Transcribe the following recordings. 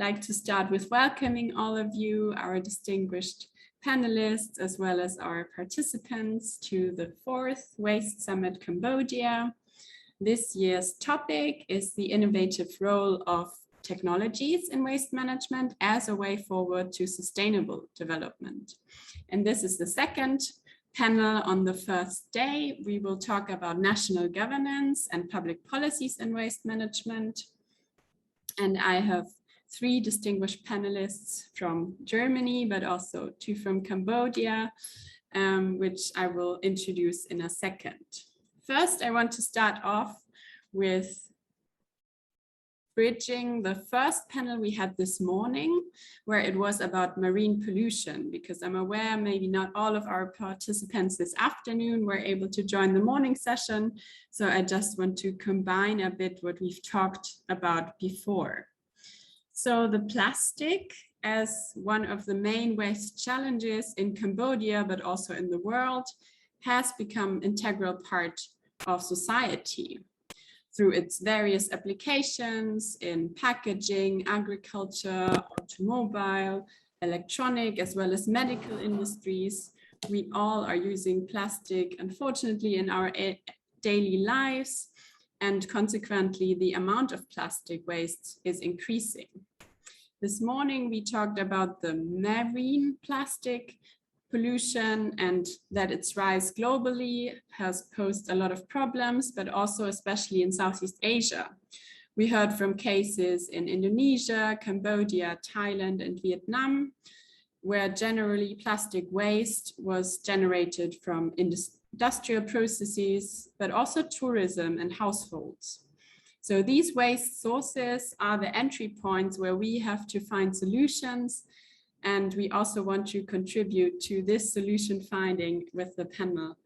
like to start with welcoming all of you, our distinguished panelists, as well as our participants to the 4th Waste Summit Cambodia. This year's topic is the innovative role of technologies in waste management as a way forward to sustainable development. And this is the second panel on the first day. We will talk about national governance and public policies in waste management. And I have 3 distinguished panelists from Germany, but also 2 from Cambodia, which I will introduce in a second. First, I want to start off with bridging the first panel we had this morning, where it was about marine pollution, because I'm aware maybe not all of our participants this afternoon were able to join the morning session. So I just want to combine a bit what we've talked about before. So the plastic as one of the main waste challenges in Cambodia, but also in the world, has become an integral part of society through its various applications in packaging, agriculture, automobile, electronic, as well as medical industries. We all are using plastic, unfortunately, in our daily lives, and consequently, the amount of plastic waste is increasing. This morning, we talked about the marine plastic pollution and that its rise globally has posed a lot of problems, but also especially in Southeast Asia. We heard from cases in Indonesia, Cambodia, Thailand, and Vietnam, where generally plastic waste was generated from industrial processes, but also tourism and households. So these waste sources are the entry points where we have to find solutions. And we also want to contribute to this solution finding with the panel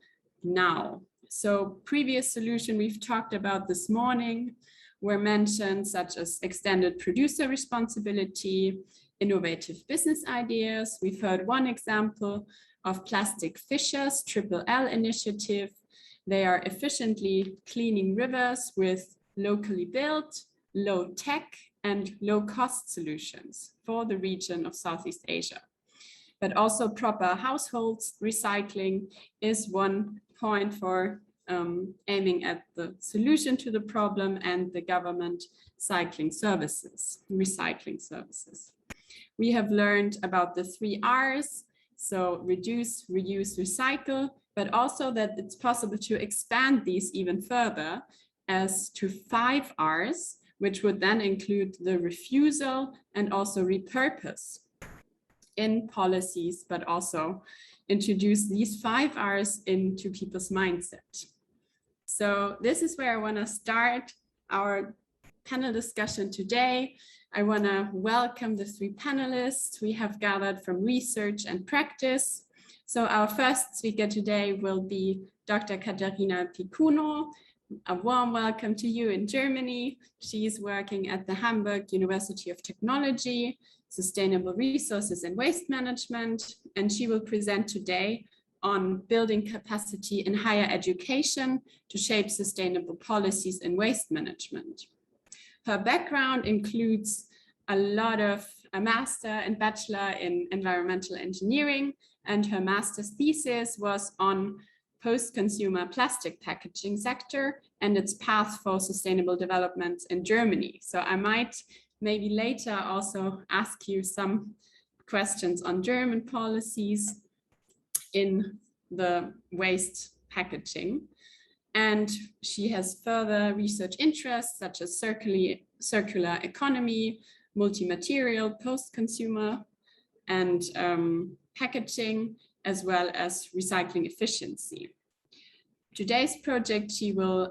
now. So previous solution we've talked about this morning were mentioned, such as extended producer responsibility, innovative business ideas. We've heard one example of Plastic Fishers Triple L initiative. They are efficiently cleaning rivers with locally built, low tech, and low-cost solutions for the region of Southeast Asia. But also proper households recycling is one point for aiming at the solution to the problem, and the government recycling services. We have learned about the 3 R's, so reduce, reuse, recycle, but also that it's possible to expand these even further as to 5 R's, which would then include the refusal and also repurpose in policies, but also introduce these 5 R's into people's mindset. So this is where I want to start our panel discussion today. I want to welcome the 3 panelists we have gathered from research and practice. So our first speaker today will be Dr. Caterina Picuno. A warm welcome to you in Germany. She's working at the Hamburg University of Technology, Sustainable Resources and Waste Management, and she will present today on building capacity in higher education to shape sustainable policies in waste management. Her background includes a master and bachelor in environmental engineering, and her master's thesis was on post-consumer plastic packaging sector and its path for sustainable development in Germany. So I might maybe later also ask you some questions on German policies in the waste packaging. And she has further research interests such as circular economy, multi-material, post-consumer, and packaging, as well as recycling efficiency. Today's project she will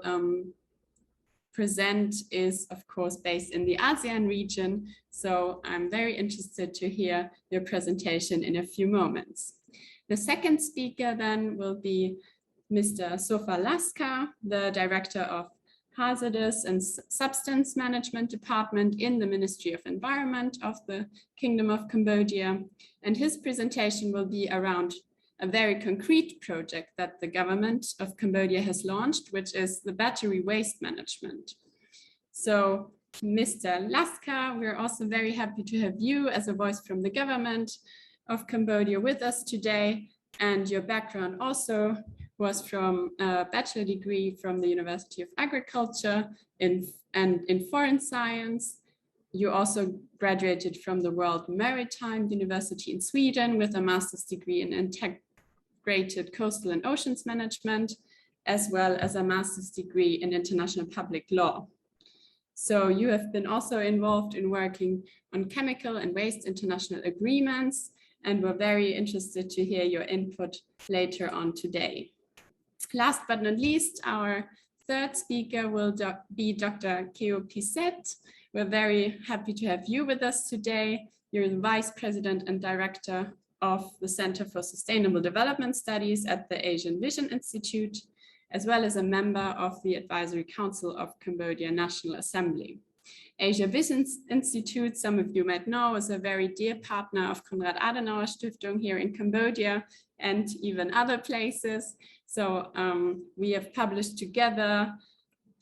present is, of course, based in the ASEAN region. So I'm very interested to hear your presentation in a few moments. The second speaker then will be Mr. Sophal Laska, the Director of Harzadous and Substance Management Department in the Ministry of Environment of the Kingdom of Cambodia. And his presentation will be around a very concrete project that the government of Cambodia has launched, which is the battery waste management. So Mr. Laska, we're also very happy to have you as a voice from the government of Cambodia with us today. And your background also was from a bachelor degree from the University of Agriculture and in foreign science. You also graduated from the World Maritime University in Sweden with a master's degree in integrated coastal and oceans management, as well as a master's degree in international public law. So you have been also involved in working on chemical and waste international agreements, and we're very interested to hear your input later on today. Last but not least, our third speaker will be Dr. Piseth. We're very happy to have you with us today. You're the Vice President and Director of the Center for Sustainable Development Studies at the Asian Vision Institute, as well as a member of the Advisory Council of Cambodia National Assembly. Asia Vision Institute, some of you might know, is a very dear partner of Konrad Adenauer Stiftung here in Cambodia and even other places. So we have published together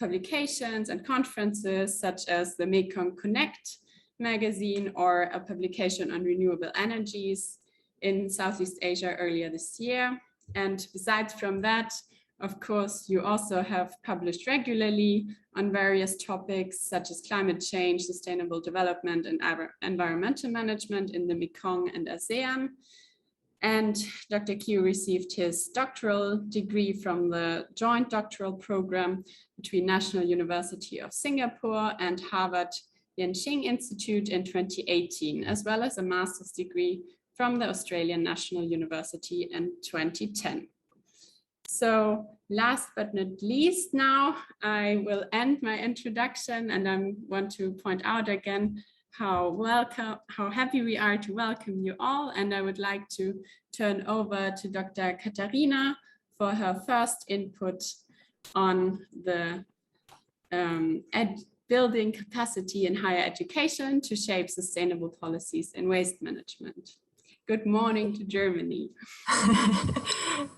publications and conferences such as the Mekong Connect magazine or a publication on renewable energies in Southeast Asia earlier this year. And besides from that, of course, you also have published regularly on various topics such as climate change, sustainable development, and environmental management in the Mekong and ASEAN. And Dr. Q received his doctoral degree from the joint doctoral program between National University of Singapore and Harvard Yenching Institute in 2018, as well as a master's degree from the Australian National University in 2010. So last but not least, now I will end my introduction, and I want to point out again how happy we are to welcome you all. And I would like to turn over to Dr. Caterina for her first input on the building capacity in higher education to shape sustainable policies in waste management. Good morning to Germany.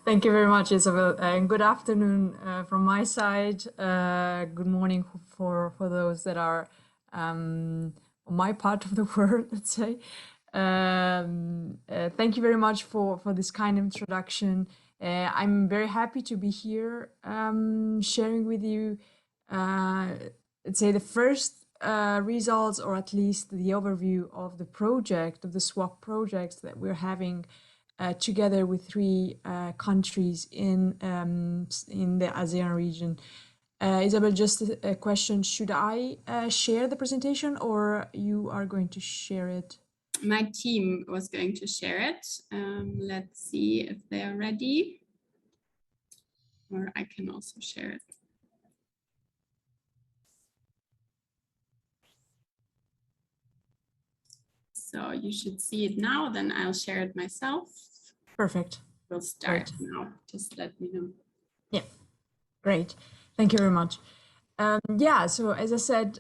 Thank you very much, Isabel, and good afternoon from my side. Good morning for those that are on my part of the world, let's say. Thank you very much for this kind introduction. I'm very happy to be here sharing with you, let's say, the first results, or at least the overview of the project, of the SWAP projects that we're having together with three countries in the ASEAN region. Isabel, just a question, should I share the presentation or you are going to share it? My team was going to share it. Let's see if they're ready, or I can also share it. So you should see it now, then I'll share it myself. Perfect. We'll start now, just let me know. Yeah, great. Thank you very much. Yeah, so as I said,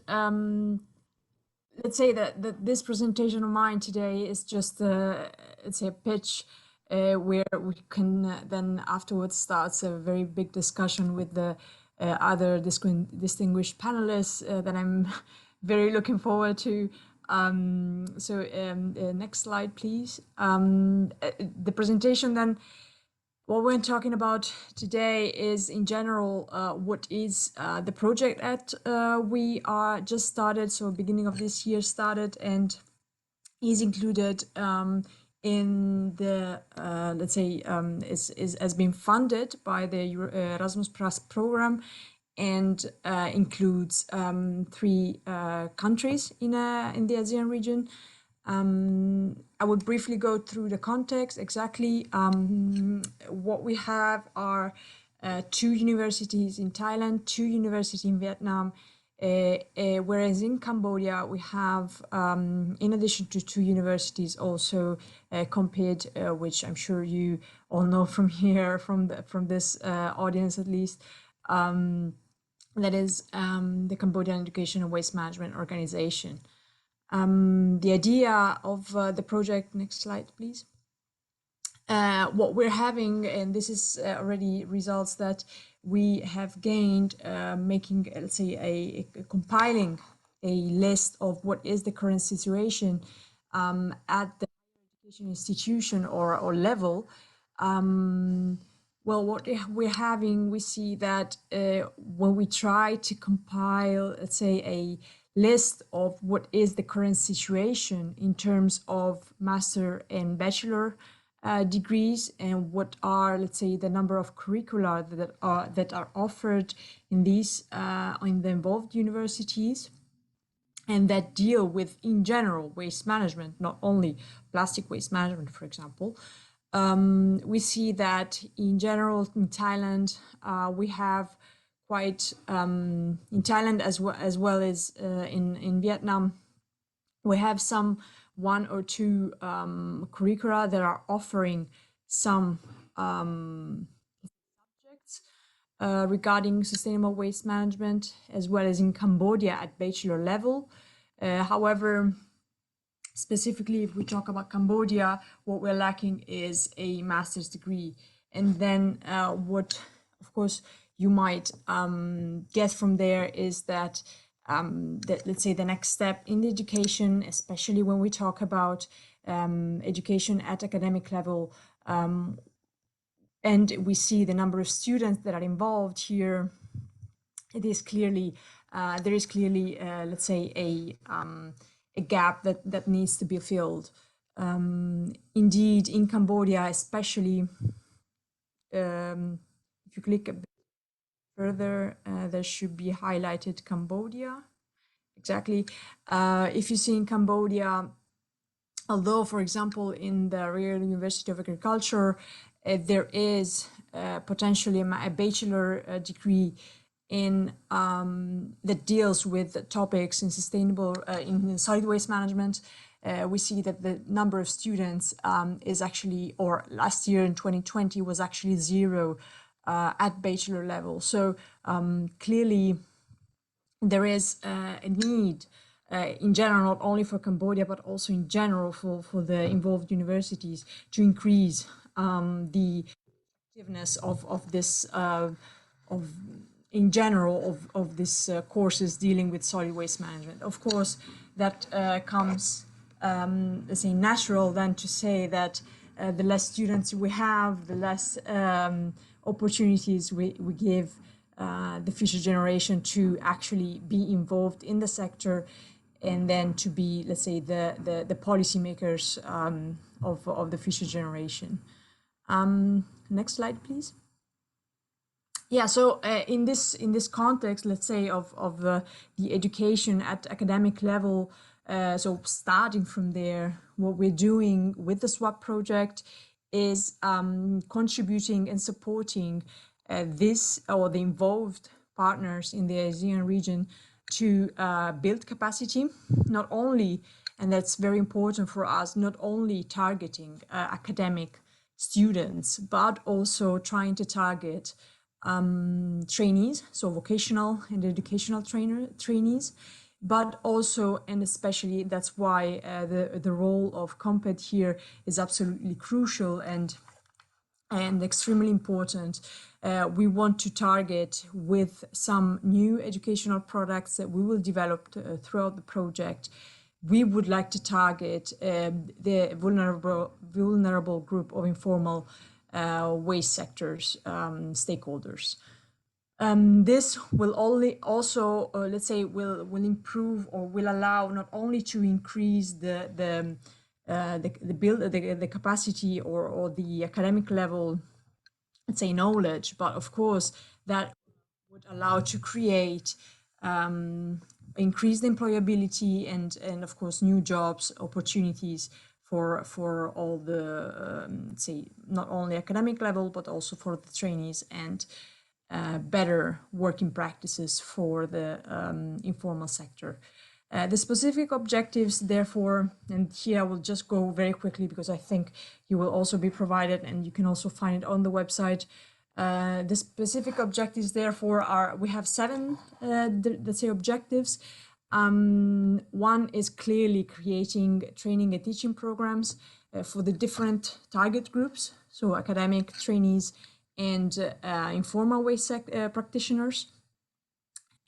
let's say that this presentation of mine today is just it's a pitch where we can then afterwards start a very big discussion with the other distinguished panelists that I'm very looking forward to. Next slide, please. The presentation then, what we're talking about today is in general what is the project that we are just started, so beginning of this year started, and is included in the let's say has been funded by the Erasmus Plus program, and includes three countries in the ASEAN region. I will briefly go through the context exactly. What we have are 2 universities in Thailand, 2 universities in Vietnam, whereas in Cambodia we have, in addition to 2 universities, also compared, which I'm sure you all know from here, from this audience at least, that is the Cambodian Education and Waste Management Organization. The idea of the project, next slide, please. What we're having, and this is already results that we have gained making, let's say, a compiling a list of what is the current situation at the education institution or level, well, what we're having, we see that when we try to compile, let's say, a list of what is the current situation in terms of master and bachelor degrees, and what are, let's say, the number of curricula that are offered in these in the involved universities, and that deal with, in general, waste management, not only plastic waste management, for example. We see that in general in Thailand, we have quite, in Thailand as well as in Vietnam, we have some one or two curricula that are offering some subjects regarding sustainable waste management, as well as in Cambodia at bachelor level. However, specifically, if we talk about Cambodia, what we're lacking is a master's degree. And then what, of course, you might get from there is that, let's say, the next step in the education, especially when we talk about education at academic level, and we see the number of students that are involved here, it is clearly, there is clearly, let's say, a gap that needs to be filled. Indeed, in Cambodia, especially, if you click a bit further, there should be highlighted Cambodia. Exactly. If you see in Cambodia, although, for example, in the Royal University of Agriculture, there is potentially a bachelor degree in that deals with topics in sustainable in solid waste management. We see that the number of students is actually, or last year in 2020 was actually 0 at bachelor level. So clearly there is a need in general, not only for Cambodia, but also in general for the involved universities to increase the effectiveness of this in general of this courses dealing with solid waste management. Of course, that comes, let's say, natural then to say that the less students we have, the less opportunities we give the future generation to actually be involved in the sector, and then to be, let's say, the policymakers of the future generation. Next slide, please. Yeah, so in this context, let's say, of the education at academic level, so starting from there, what we're doing with the SWAP project is contributing and supporting this, or the involved partners in the ASEAN region, to build capacity, not only, and that's very important for us, not only targeting academic students, but also trying to target trainees, so vocational and educational trainees, but also, and especially, that's why the role of COMPET here is absolutely crucial and extremely important. We want to target with some new educational products that we will develop throughout the project. We would like to target the vulnerable group of informal waste sectors stakeholders. This will also let's say, will improve, or will allow not only to increase the capacity or the academic level, let's say, knowledge, but of course that would allow to create increased employability and of course new jobs opportunities for all the say, not only academic level, but also for the trainees, and better working practices for the informal sector. The specific objectives, therefore, and here I will just go very quickly because I think you will also be provided, and you can also find it on the website. The specific objectives, therefore, are, we have 7, let's say, objectives. One is clearly creating training and teaching programs for the different target groups, so academic, trainees, and informal waste practitioners.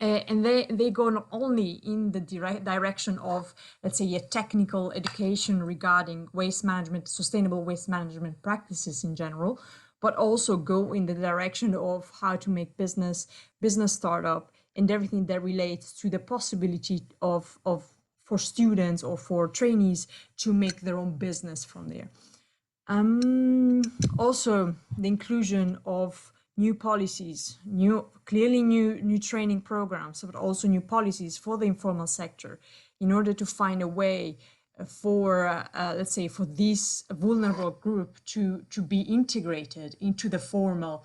And they go not only in the direction of, let's say, a technical education regarding waste management, sustainable waste management practices in general, but also go in the direction of how to make business startup, and everything that relates to the possibility of for students or for trainees to make their own business from there. Also, the inclusion of new policies, clearly new training programs, but also new policies for the informal sector, in order to find a way for, let's say, for this vulnerable group to be integrated into the formal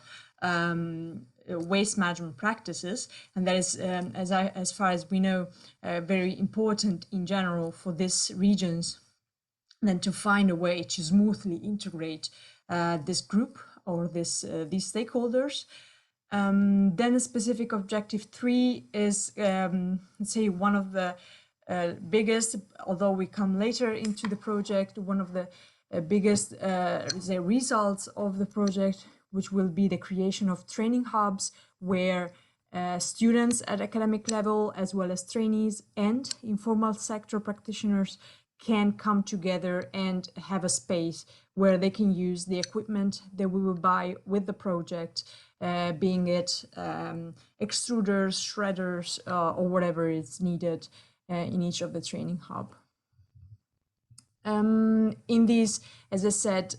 waste management practices. And that is, as far as we know, very important in general for these regions, then to find a way to smoothly integrate this group or these stakeholders. Then a specific objective 3 is, let's say, one of the biggest, although we come later into the project, one of the biggest the results of the project, which will be the creation of training hubs where students at academic level, as well as trainees and informal sector practitioners, can come together and have a space where they can use the equipment that we will buy with the project, being it extruders, shredders, or whatever is needed in each of the training hub. In these, as I said,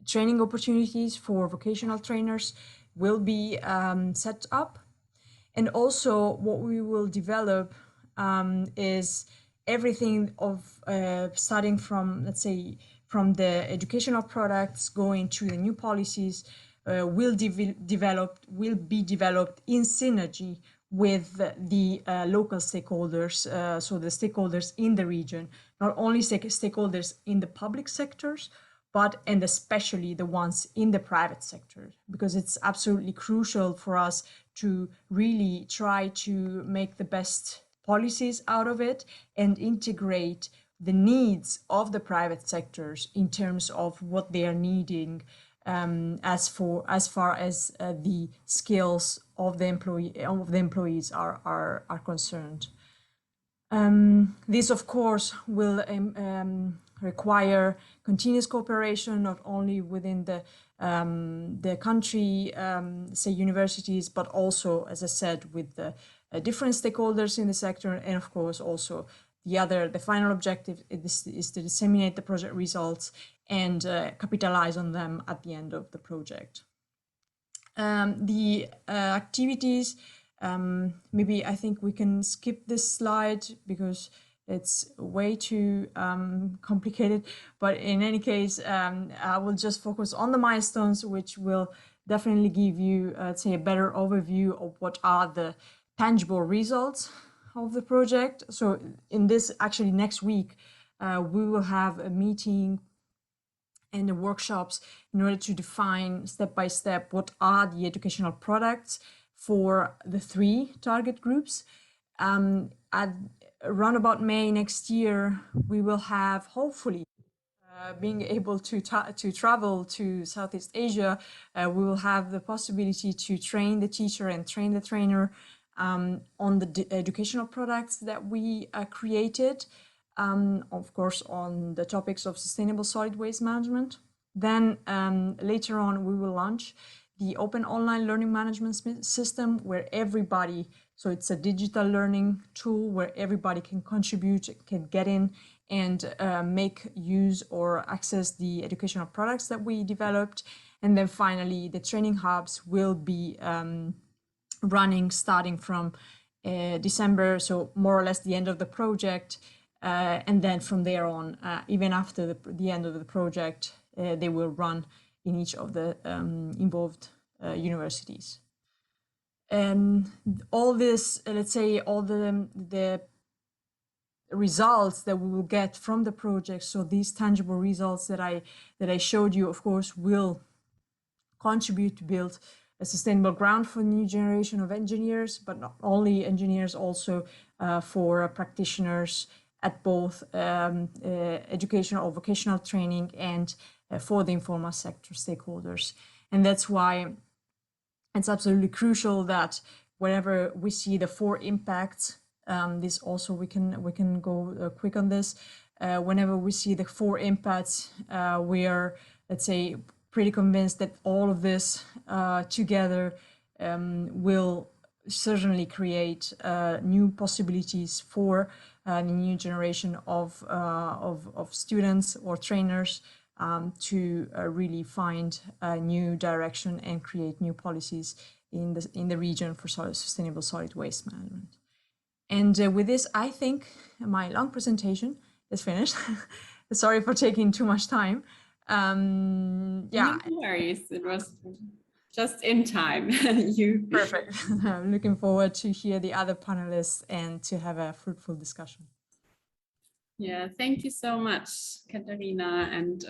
training opportunities for vocational trainers will be set up. And also what we will develop is everything of starting from, let's say, from the educational products going to the new policies will be developed in synergy with the local stakeholders, so the stakeholders in the region, not only stakeholders in the public sectors, but and especially the ones in the private sector, because it's absolutely crucial for us to really try to make the best policies out of it and integrate the needs of the private sectors in terms of what they are needing as far as the skills of the employees are concerned. This, of course, will require continuous cooperation, not only within the country, say universities, but also, as I said, with the different stakeholders in the sector, and of course also the final objective is to disseminate the project results and capitalize on them at the end of the project. The activities, maybe I think we can skip this slide because it's way too complicated, but in any case, I will just focus on the milestones, which will definitely give you, say, a better overview of what are the tangible results of the project. So in this, actually next week, we will have a meeting and the workshops in order to define step by step what are the educational products for the 3 target groups. At around about May next year, we will have, hopefully, being able to travel to Southeast Asia, we will have the possibility to train the teacher and train the trainer on the educational products that we created, of course, on the topics of sustainable solid waste management. Then later on, we will launch the open online learning management system where everybody, so it's a digital learning tool where everybody can contribute, can get in and make use or access the educational products that we developed. And then finally, the training hubs will be running starting from December, so more or less the end of the project. And then from there on, even after the end of the project, they will run in each of the involved universities. And all this, let's say, all the results that we will get from the project, so these tangible results that I showed you, of course, will contribute to build a sustainable ground for a new generation of engineers, but not only engineers, also for practitioners at both educational or vocational training and for the informal sector stakeholders. And that's why it's absolutely crucial that whenever we see the 4 impacts, this also we can go quick on this. Whenever we see the 4 impacts, we are, let's say, pretty convinced that all of this together will certainly create new possibilities for the new generation of students or trainers to really find a new direction and create new policies in the region for sustainable solid waste management. And with this, I think my long presentation is finished. Sorry for taking too much time. Yeah. No worries. It was just in time. Perfect. I'm looking forward to hear the other panelists and to have a fruitful discussion. Yeah, thank you so much, Caterina. And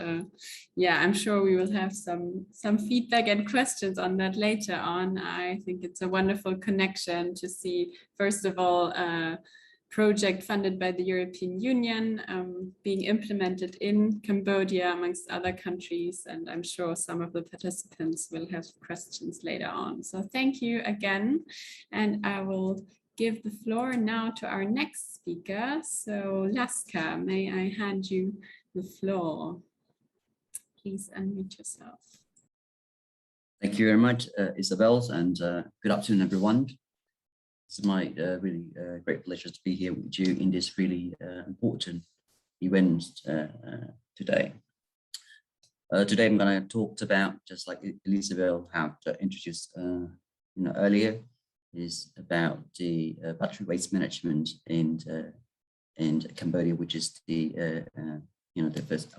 yeah, I'm sure we will have some feedback and questions on that later on. I think it's a wonderful connection to see, first of all, a project funded by the European Union being implemented in Cambodia amongst other countries. And I'm sure some of the participants will have questions later on. So thank you again. And I will give the floor now to our next speaker. So Laska, may I hand you the floor? Please unmute yourself. Thank you very much, Isabel, and good afternoon, everyone. It's my really great pleasure to be here with you in this really important event today. Today, I'm going to talk about, just like Isabel had introduced earlier, is about the battery waste management in Cambodia, which is the the first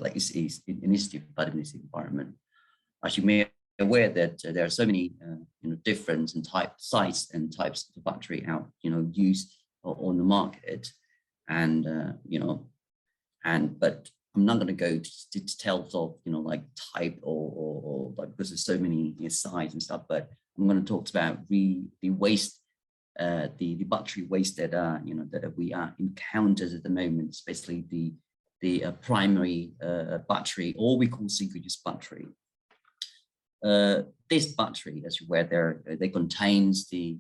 initiative part of this environment. As you may be aware that there are so many different and size and types of battery out used on the market, and but I'm not going to go to details of like type or like, because there's so many size and stuff, but I'm going to talk about the waste, the battery waste that that we are encounters at the moment, especially the primary battery, or we call single-use battery. This battery, as you're aware, they contains the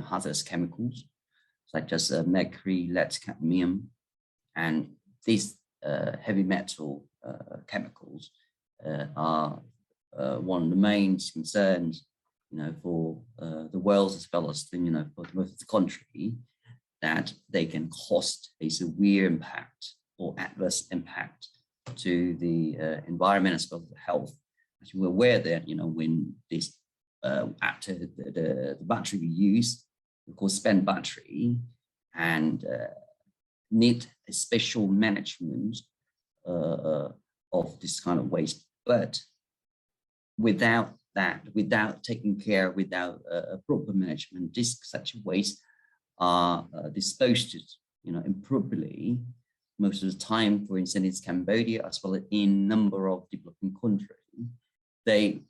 hazardous chemicals such as mercury, lead, cadmium, and these heavy metal chemicals are one of the main concerns, for the world as well as for most of the country, that they can cause a severe impact or adverse impact to the environment as well as the health. As you were aware that when this after the battery we use, of course, spent battery, and need a special management of this kind of waste, but without taking care, without a proper management, such waste are disposed improperly most of the time. For instance, in Cambodia, as well as in number of developing countries, they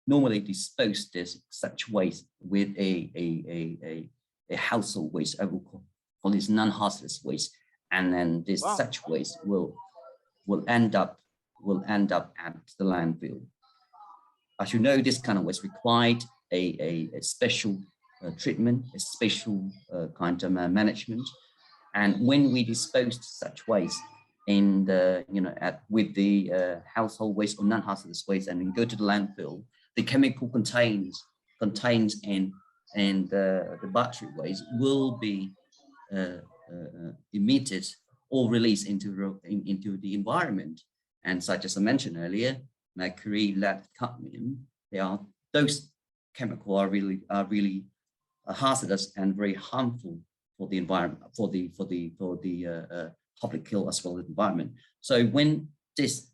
normally dispose such waste with a household waste, I will call this non-hazardous waste, and then this such waste will end up at the landfill. As you know, this kind of waste required a special treatment, a special kind of management. And when we dispose such waste in the with the household waste or non-hazardous waste, and then go to the landfill, the chemical contains in the battery waste will be emitted or released into the environment. And such as I mentioned earlier, mercury, lead, cadmium, those chemicals are really hazardous and very harmful for the environment, for the public health as well as the environment. So when this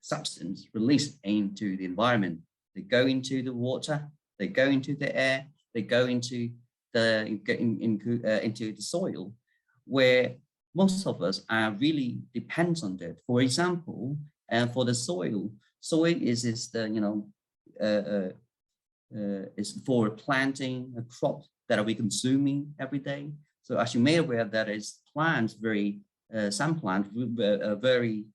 substance released into the environment, they go into the water, they go into the air, they go into the soil, where most of us are really depends on that. For example, for the soil is is for planting a crop that we consuming every day. So as you may be aware, that is plants some plants very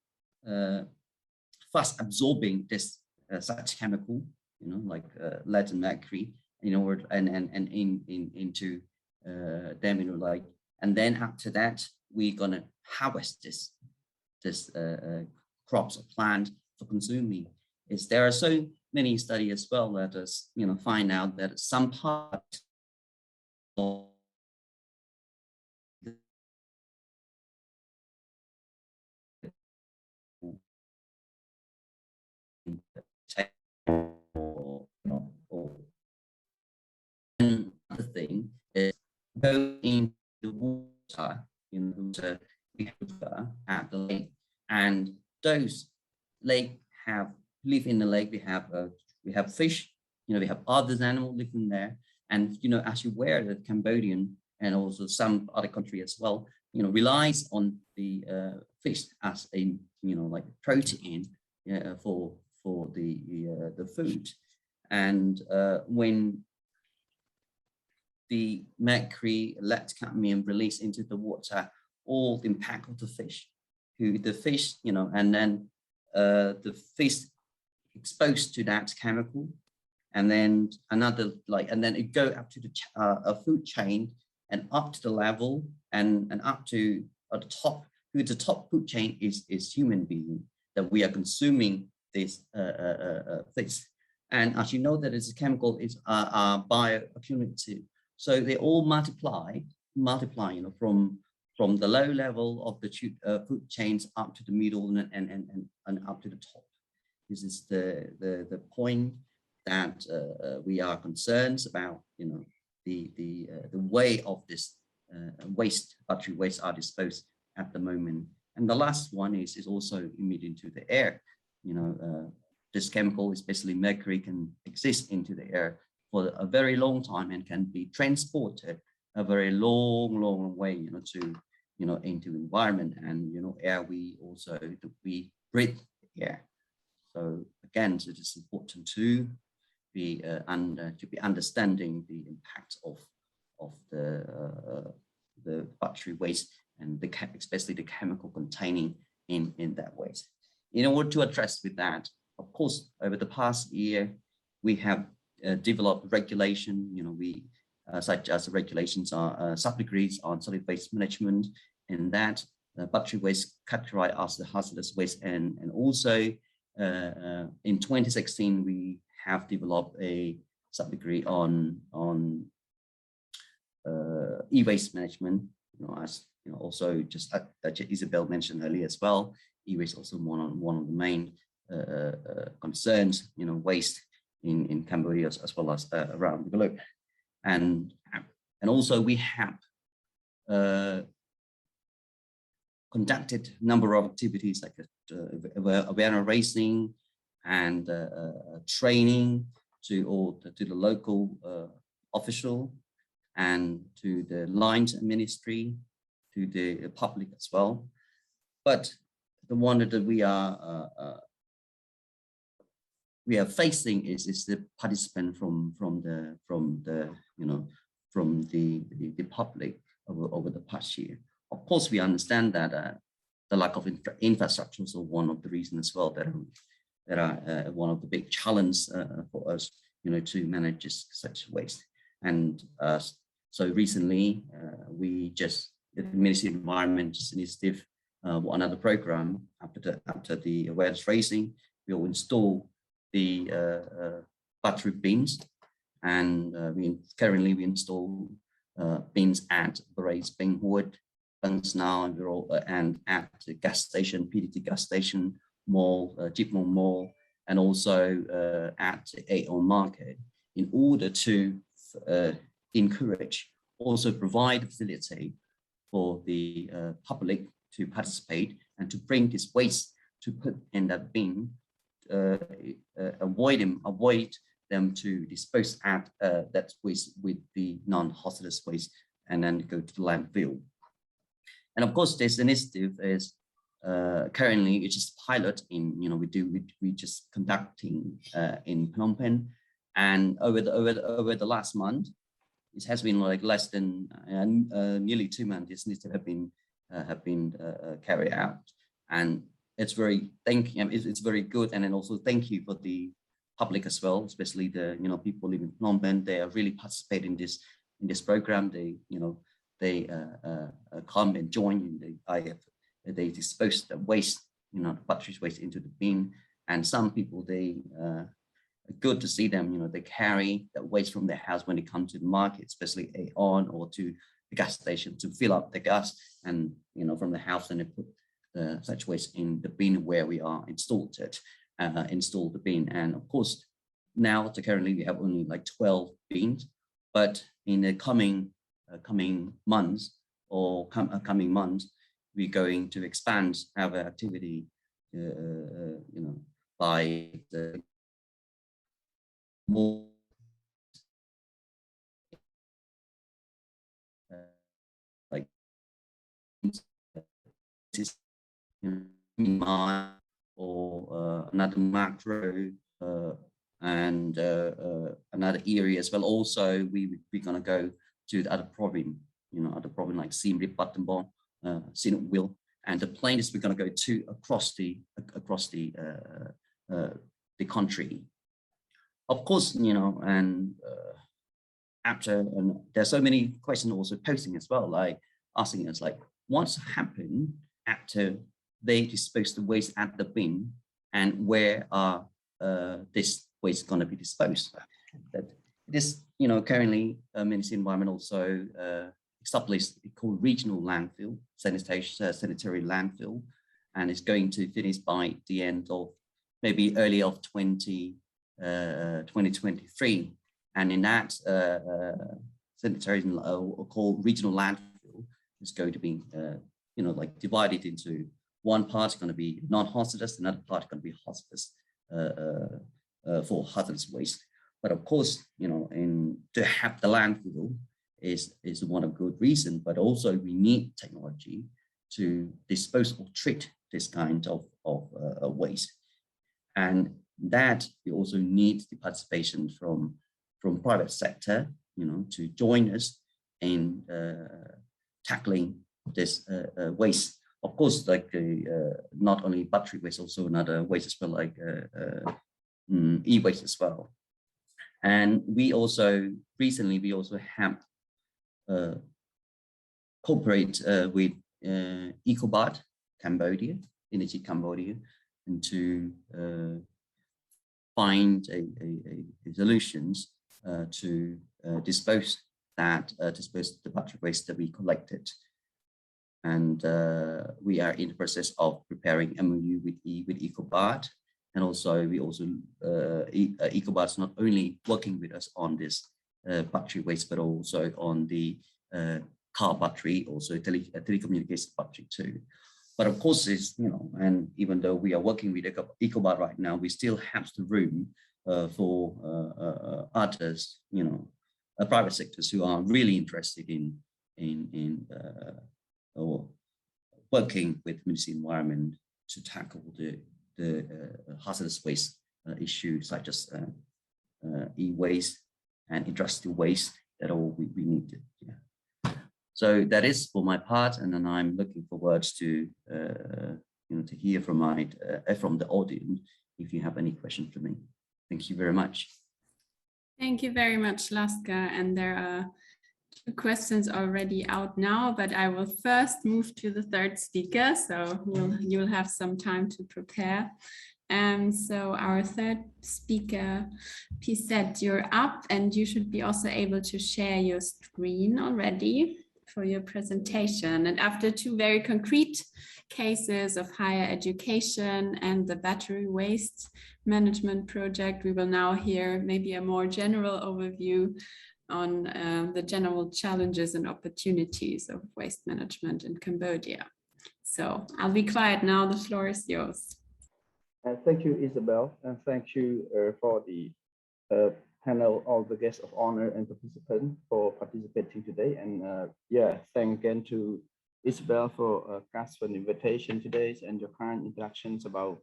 fast absorbing this such chemical, like lead and mercury. in order and into them, like, and then after that we're gonna harvest this crops or plant for consuming. There are so many studies as well that us find out that some part of another thing is go into the water, at the lake, and those lake live in the lake. We have fish, we have other animals living there, and as you aware, the Cambodian and also some other country as well, relies on the fish as a like protein for the food. And when the mercury, lead, cadmium released into the water, all the impact of the fish, and then the fish exposed to that chemical, and then and then it go up to the food chain and up to the level and up to the top. The top food chain is human being, that we are consuming this fish. And as you know, that is a chemical is bioaccumulative. So they all multiply, from the low level of the food chains up to the middle and up to the top. This is the point that we are concerned about. The way of this battery waste are disposed at the moment. And the last one is also emitted into the air. This chemical, especially mercury, can exist into the air for a very long time and can be transported a very long way, to into environment. And air, we breathe air. So again, it is important to be understanding the impact of the battery waste, and especially the chemical containing in that waste. In order to address with that, of course, over the past year, we have developed regulation, such as regulations on sub-degrees on solid waste management, and that battery waste categorized as the hazardous waste. And also in 2016, we have developed a sub-degree on e-waste management, as also just that Isabel mentioned earlier as well. E-waste also one of the main concerns, waste in Cambodia as well as around the globe. And also we have conducted a number of activities like awareness raising and training to the local official and to the lines ministry, to the public as well. But the one that we are facing is the participant from the public over the past year. Of course, we understand that the lack of infrastructure is one of the reasons as well that are one of the big challenges for us, to manage such waste. And so recently, the Ministry of Environment Initiative, another program after the awareness raising, we will install the battery bins, and currently we install bins at Barays, Bingwood, now, and at the gas station, PDT gas station, mall, Jeepmore Mall, and also at Aon Market, in order to encourage, also provide facility for the public to participate and to bring this waste to put in that bin, avoid them to dispose at that waste with the non-hazardous waste and then go to the landfill. And of course, this initiative is currently it's just pilot in we just conducting in Phnom Penh, and over the last month, it has been like less than nearly 2 months. This initiative have been carried out, and it's very it's very good. And then also thank you for the public as well, especially the people living in Phnom Penh. They are really participating in this program. They come and join in the IF. They dispose the waste, the batteries waste into the bin. And some people, they good to see them, they carry the waste from their house when they come to the market, especially on or to the gas station to fill up the gas, and from the house, and they put such waste in the bin where we are installed the bin. And of course, now currently we have only like 12 bins, but in the coming months we're going to expand our activity, by the more like or another macro and another area as well. Also, we're gonna go to the other province, like Siem Reap, Battambang, Sinopwil, and the plan is we're gonna go to across the country. Of course, and after, and there's so many questions also posting as well, like asking us like, what's happened after they dispose the waste at the bin, and where are this waste going to be disposed? That this, currently Ministry of Environment also established called regional landfill, sanitary landfill, and it's going to finish by the end of maybe early of 2023. And in that sanitary called regional landfill is going to be like divided into one part going to be non-hazardous, another part going to be hazardous for hazardous waste. But of course, to have the landfill is one of good reason, but also we need technology to dispose or treat this kind of waste, and that we also need the participation from private sector, to join us in tackling this waste. Of course, like not only battery waste, also another waste as well, like e-waste as well. And we also recently have cooperate with EcoBot Cambodia, Energy Cambodia, and to find a solutions to dispose the battery waste that we collected. And we are in the process of preparing MOU with EcoBot, and also EcoBot is not only working with us on this battery waste, but also on the car battery, also telecommunication battery too. But of course, it's and even though we are working with EcoBot right now, we still have the room for others, private sectors who are really interested in or working with Ministry of Environment to tackle the hazardous waste issues such as e-waste and industrial waste that all we need. Yeah. So that is for my part, and then I'm looking forward to to hear from the audience if you have any questions for me. Thank you very much. Thank you very much, Laska. And there are 2 questions already out now, but I will first move to the third speaker, so you'll have some time to prepare. So our third speaker, Piseth, you're up, and you should be also able to share your screen already for your presentation. And after 2 very concrete cases of higher education and the battery waste management project, we will now hear maybe a more general overview on the general challenges and opportunities of waste management in Cambodia. So I'll be quiet now, the floor is yours. Thank you, Isabel, and thank you for the panel, all the guests of honor and participants for participating today. And thank again to Isabel for casting an invitation today and your kind introductions about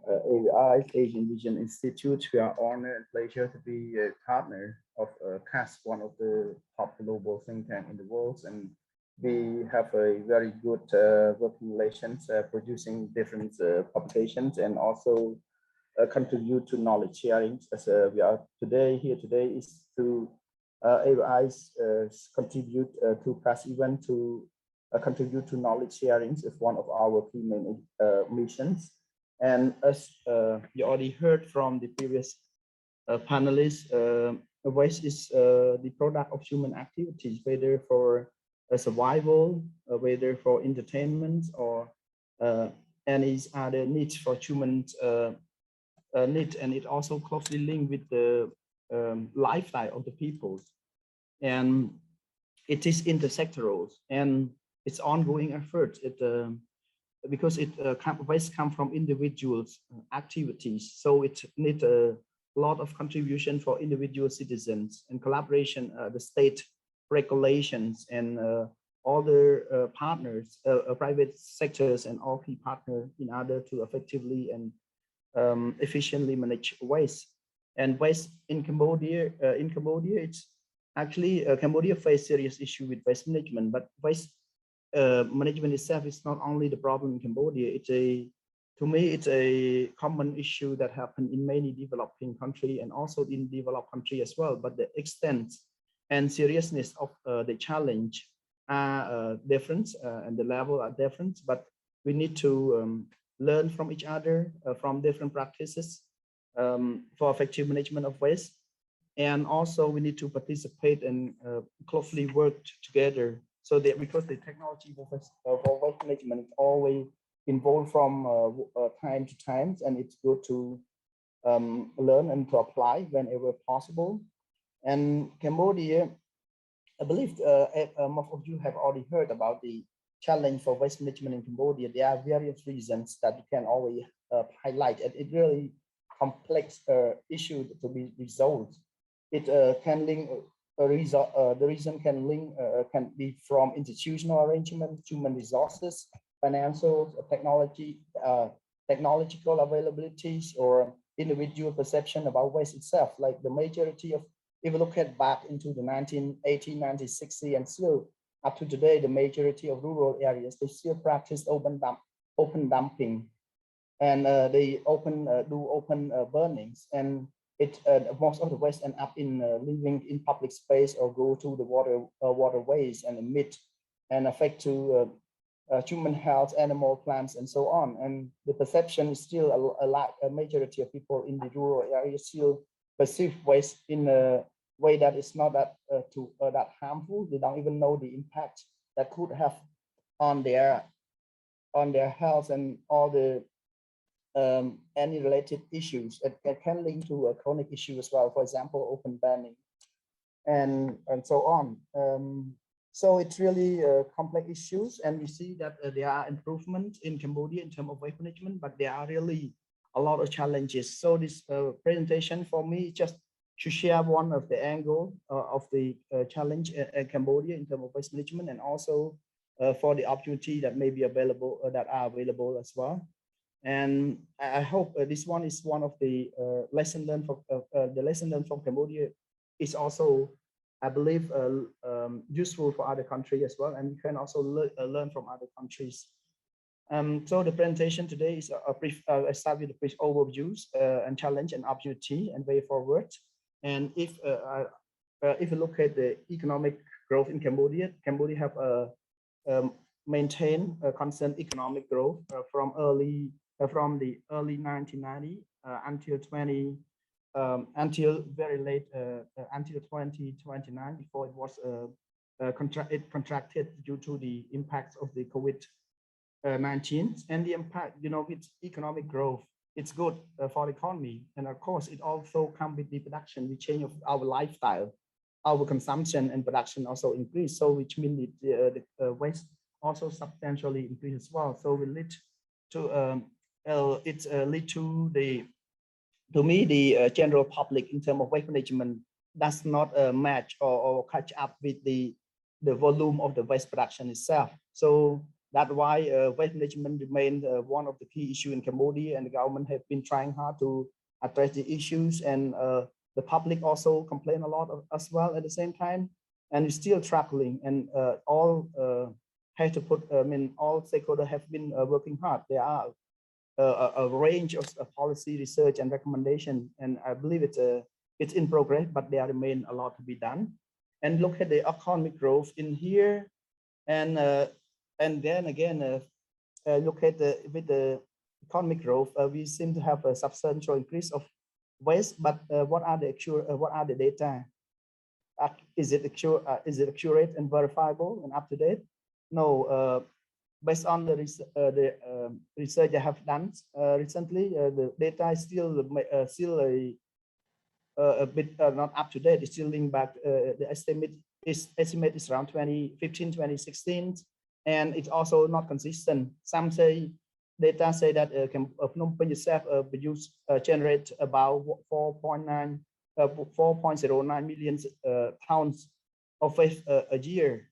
AVI's Asian Vision Institute. We are honored and pleasure to be a partner of CAS, one of the top global think tank in the world, and we have a very good working relations, producing different publications, and also contribute to knowledge sharing. As we are here today is to AIs contribute to past event to contribute to knowledge sharing is one of our key main missions. And as you already heard from the previous panelists, waste is the product of human activities, whether for survival, whether for entertainment, or any other needs for humans need, and it also closely linked with the lifestyle of the people, and it is intersectoral and it's ongoing effort. Because waste come from individuals' activities, so it needs a lot of contribution for individual citizens and collaboration, the state regulations and other partners, private sectors and all key partners in order to effectively and efficiently manage waste. And waste in Cambodia, it's actually Cambodia face serious issue with waste management, but waste management itself is not only the problem in Cambodia. To me, it's a common issue that happens in many developing countries and also in developed countries as well. But the extent and seriousness of the challenge are different, and the level are different. But we need to learn from each other, from different practices for effective management of waste. And also we need to participate and closely work together, so that because the technology for waste management is always involved from time to time, and it's good to learn and to apply whenever possible. And Cambodia, I believe most of you have already heard about the challenge for waste management in Cambodia. There are various reasons that you can always highlight, and it really complex issue to be resolved. It can link the reason can link can be from institutional arrangement, human resources, financial, technological availabilities, or individual perception about waste itself. Like the majority of, if you look at back into the 1980, 1960, and still up to today, the majority of rural areas, they still practice open dumping, and they do open burnings, and most of the waste end up in living in public space or go to the waterways and emit and affect to human health, animal, plants, and so on. And the perception is still a majority of people in the rural areas still perceive waste in a way that is not that that harmful. They don't even know the impact that could have on their health and all the any related issues that can link to a chronic issue as well. For example, open burning and so on. So it's really complex issues, and we see that there are improvements in Cambodia in terms of waste management, but there are really a lot of challenges. So this presentation for me just to share one of the angle of the challenge in Cambodia in terms of waste management, and also for the opportunity that may be available that are available as well. And I hope this one is one of the lesson learned from Cambodia is also, I believe, useful for other countries as well, and you can also learn from other countries. So the presentation today is a brief. I start with a brief overviews and challenge and opportunity and way forward. And if you look at the economic growth in Cambodia, Cambodia have maintained a constant economic growth from the early 1990 until very late until 2029, before it was contracted due to the impacts of the COVID-19. And the impact, with economic growth, it's good for the economy, and of course it also comes with the production. We change of our lifestyle, our consumption and production also increase, so which means the waste also substantially increase as well. So we lead to lead to the general public in terms of waste management does not match or catch up with the volume of the waste production itself. So that's why waste management remains one of the key issues in Cambodia, and the government have been trying hard to address the issues, and the public also complain a lot as well at the same time, and it's still struggling, and all have to put, all stakeholders have been working hard. There are a range of policy research and recommendation, and I believe it's in progress, but there remain a lot to be done. And look at the economic growth in here, and then again look at with the economic growth, we seem to have a substantial increase of waste, but what are the data? Is it accurate and verifiable and up to date? No. Based on the research I have done recently, the data is still a bit not up to date. It's still linked back. The estimate is around 2015, 2016, and it's also not consistent. Some data say that Phnom Penh itself generate about 4.09 million pounds of waste a year,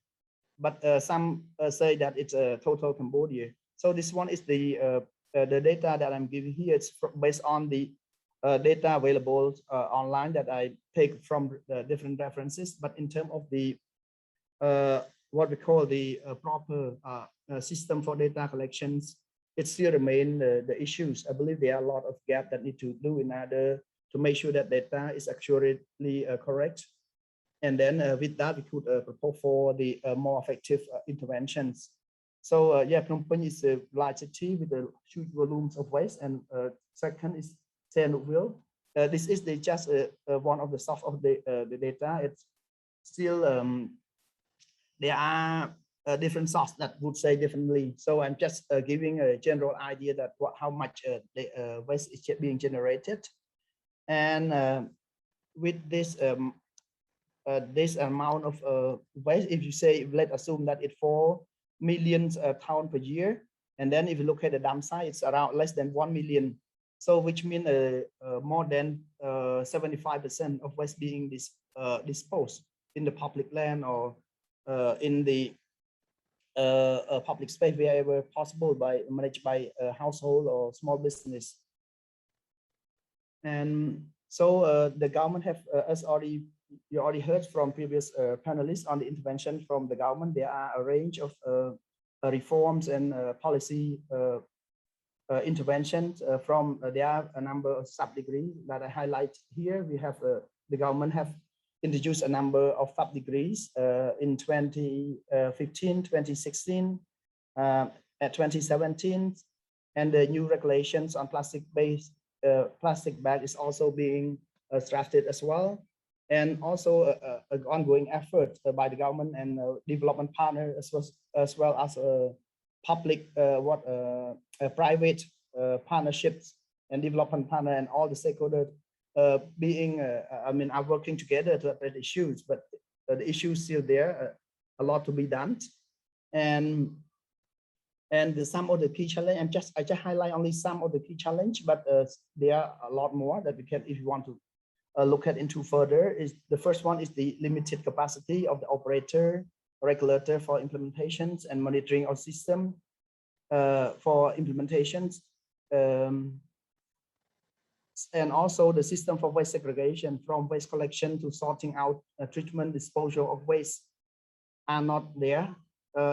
but some say that it's a total Cambodia. So this one is the data that I'm giving here. It's based on the data available online that I take from different references. But in terms of the what we call the proper system for data collections, it still remain the issues. I believe there are a lot of gaps that need to do in order to make sure that data is accurately correct. And then with that, we could propose for the more effective interventions. So yeah, Phnom Penh is a large city with a huge volumes of waste, and second is Sihanoukville. This is just one of the source of the data. It's still there are different sources that would say differently. So I'm just giving a general idea that how much the waste is being generated, and with this this amount of waste, if you say, let's assume that it's 4 million pounds per year, and then if you look at the dump site, it's around less than 1 million. So which means more than 75% of waste being disposed in the public land or in the public space wherever possible, managed by a household or small business. And so the government have you already heard from previous panelists on the intervention from the government. There are a range of reforms and policy interventions from there are a number of sub-degrees that I highlight here. We have the government have introduced a number of sub-degrees in 2015, 2016, at 2017, and the new regulations on plastic-based plastic bag is also being drafted as well. And also an ongoing effort by the government and development partner as well as public private partnerships and development partner and all the stakeholders being are working together to address issues, but the issues still there, a lot to be done. And some of the key challenge, I just highlight only some of the key challenge, but there are a lot more that we can, if you want to look at into further. Is the first one is the limited capacity of the operator, regulator for implementations and monitoring our system for implementations, and also the system for waste segregation, from waste collection to sorting out, treatment, disposal of waste are not there.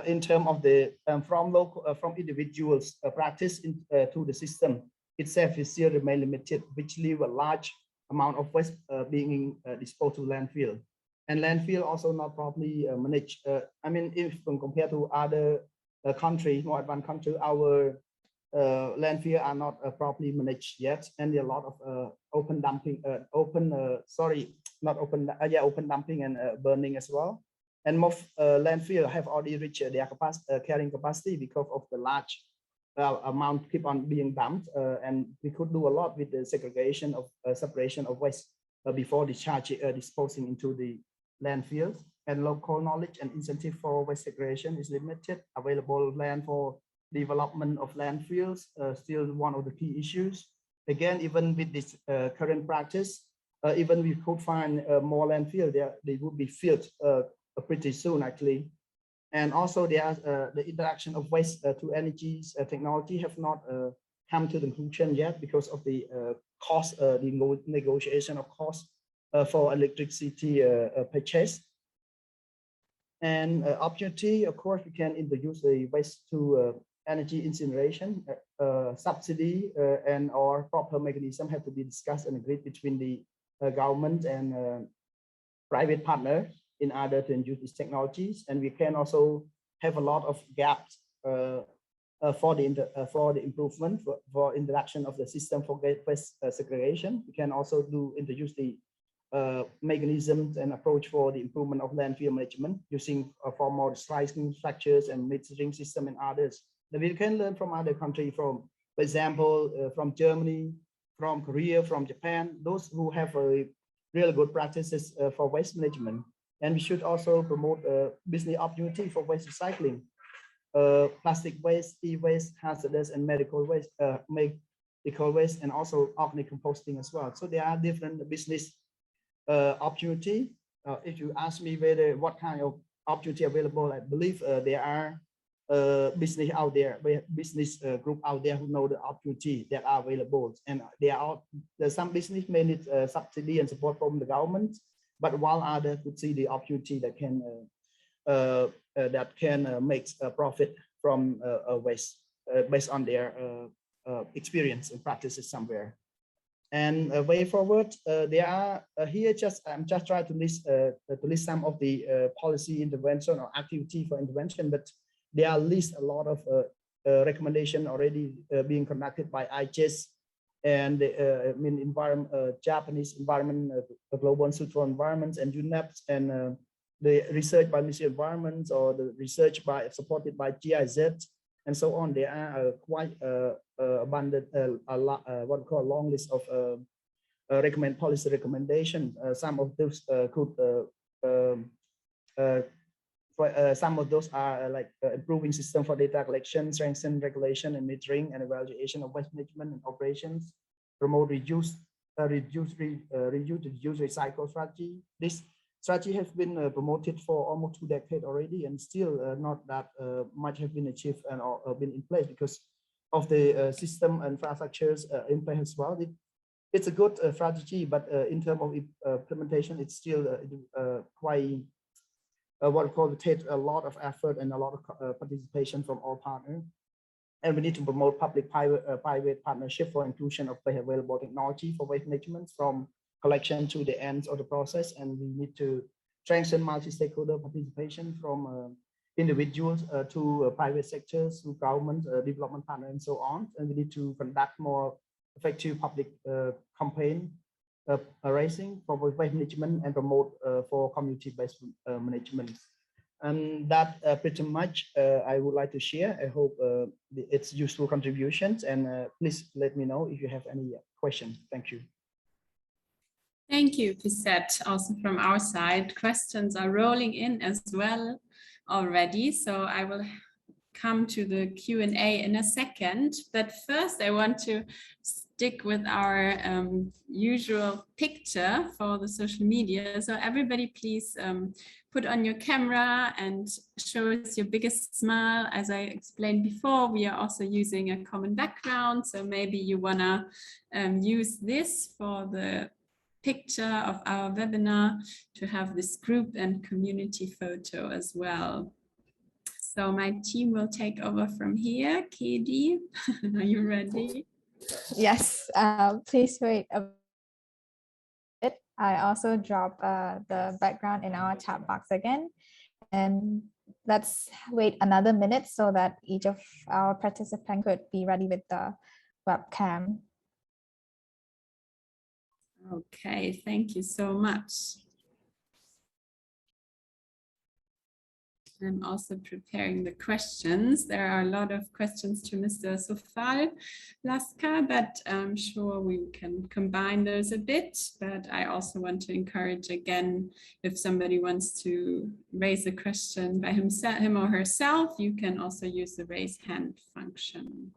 In terms of the from individuals practice to the system itself is still remain limited, which leave a large amount of waste being disposed to landfill, and landfill also not properly managed. I mean, if compared to other countries, more advanced countries, our landfill are not properly managed yet, and there are a lot of open dumping, open dumping and burning as well. And most landfill have already reached their carrying capacity because of the large amount keep on being dumped, and we could do a lot with the segregation of separation of waste before disposing into the landfills. And local knowledge and incentive for waste segregation is limited. Available land for development of landfills still one of the key issues. Again, even with this current practice, even we could find more landfill, they would be filled pretty soon actually. And also there the interaction of waste to energies technology have not come to the conclusion yet because of the cost, the negotiation of cost for electricity purchase. And opportunity, of course, we can introduce the waste to energy incineration, subsidy and or proper mechanism have to be discussed and agreed between the government and private partner in order to use these technologies. And we can also have a lot of gaps for the improvement for introduction of the system for waste segregation. We can also introduce the mechanisms and approach for the improvement of landfill management using formal slicing structures and metering system and others. That we can learn from other countries, from, for example, from Germany, from Korea, from Japan, those who have a really good practices for waste management. And we should also promote business opportunity for waste recycling, plastic waste, e-waste, hazardous and medical waste, medical waste, and also organic composting as well. So there are different business opportunity. If you ask me whether what kind of opportunity available, I believe there are business out there, business group out there who know the opportunity that are available, and there's some business may need subsidy and support from the government, but while others would see the opportunity that can make a profit from waste based on their experience and practices somewhere. And way forward, there are here I'm just trying to list some of the policy intervention or activity for intervention, but there are a lot of recommendation already being conducted by IGES and the Japanese environment, global institute for environments, and UNEP, and the research by Ministry of Environment, or the research supported by GIZ, and so on. There are quite abundant, what we call a long list of policy recommendation. Some of those some of those are like improving system for data collection, strengthen regulation and metering and evaluation of waste management and operations, promote reduce, recycle strategy. This strategy has been promoted for almost 2 decades already, and still not that much have been achieved and or been in place because of the system and infrastructures in place as well. It's a good strategy, but in terms of implementation, it's still quite what we call take a lot of effort and a lot of participation from all partners. And we need to promote public-private partnership for inclusion of available technology for waste management from collection to the ends of the process. And we need to strengthen multi-stakeholder participation from individuals to private sectors, to government, development partner, and so on. And we need to conduct more effective public campaign raising for waste management and promote for community-based management. And that pretty much I would like to share. I hope it's useful contributions, and please let me know if you have any questions. Thank you. Thank you, Piseth. Also from our side, questions are rolling in as well already. So I will come to the Q&A in a second. But first, I want to stick with our usual picture for the social media. So everybody please put on your camera and show us your biggest smile. As I explained before, we are also using a common background. So maybe you wanna use this for the picture of our webinar to have this group and community photo as well. So my team will take over from here. Katie, are you ready? Yes, please wait a bit. I also drop the background in our chat box again. And let's wait another minute so that each of our participants could be ready with the webcam. Okay, thank you so much. I'm also preparing the questions. There are a lot of questions to Mr. Sophal, Laska, but I'm sure we can combine those a bit. But I also want to encourage again, if somebody wants to raise a question by him or herself, you can also use the raise hand function.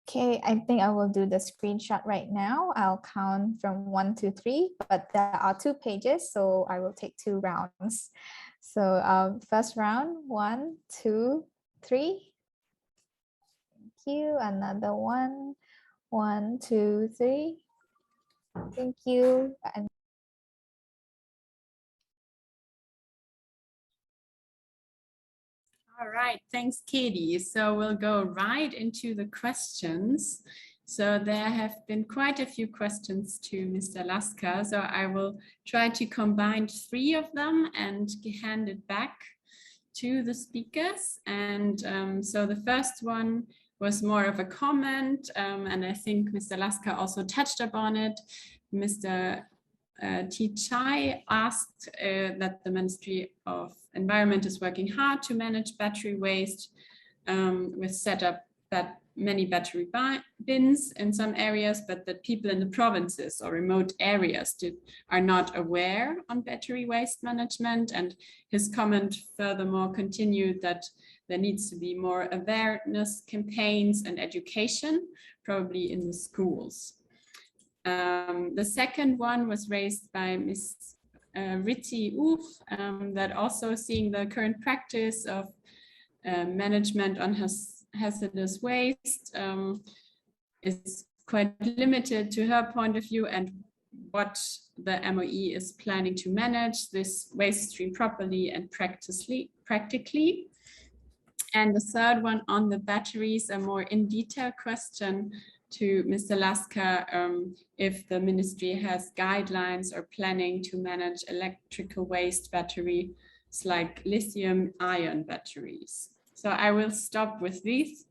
Okay, I think I will do the screenshot right now. I'll count from 1 to 3, but there are 2 pages, so I will take 2 rounds. So first round, 1, 2, 3. Thank you. Another one, 1, 2, 3. Thank you. And All right, thanks, Katie. So we'll go right into the questions. So there have been quite a few questions to Mr. Laska. So I will try to combine 3 of them and hand it back to the speakers. And so the first one was more of a comment, and I think Mr. Laska also touched upon it. Mr. T-Chai asked that the Ministry of Environment is working hard to manage battery waste. We've set up many battery bins in some areas, but that people in the provinces or remote areas are not aware on battery waste management. And his comment furthermore continued that there needs to be more awareness campaigns and education, probably in the schools. The second one was raised by Ms. Ritty Oof, that also seeing the current practice of management on hazardous waste is quite limited to her point of view, and what the MOE is planning to manage this waste stream properly and practically. And the third one on the batteries, a more in detail question to Mr. Laska, if the ministry has guidelines or planning to manage electrical waste batteries like lithium-ion batteries. So I will stop with these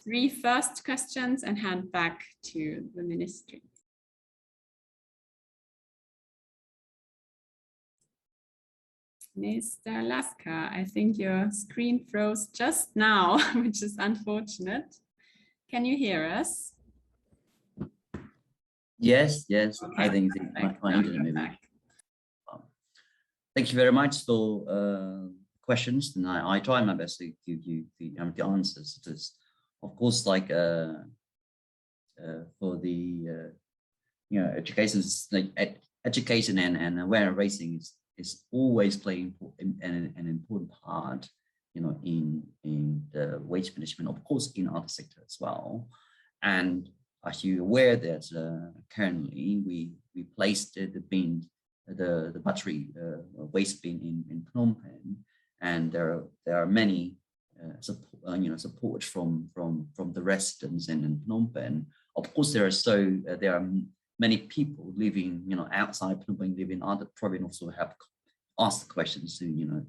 3 first questions and hand back to the ministry. Mr. Laska, I think your screen froze just now, which is unfortunate. Can you hear us? Yes, okay. I think my internet maybe. Thank you very much for questions, and I try my best to give you the answers. It is, of course, like for the education and awareness raising is always playing an important part, in the waste management, of course, in other sectors as well. And as you're aware that currently we placed the bin, the battery waste bin in Phnom Penh, and there are many support from the residents in Phnom Penh. Of course, there are many people living outside Phnom Penh, living in other provinces, also have asked questions to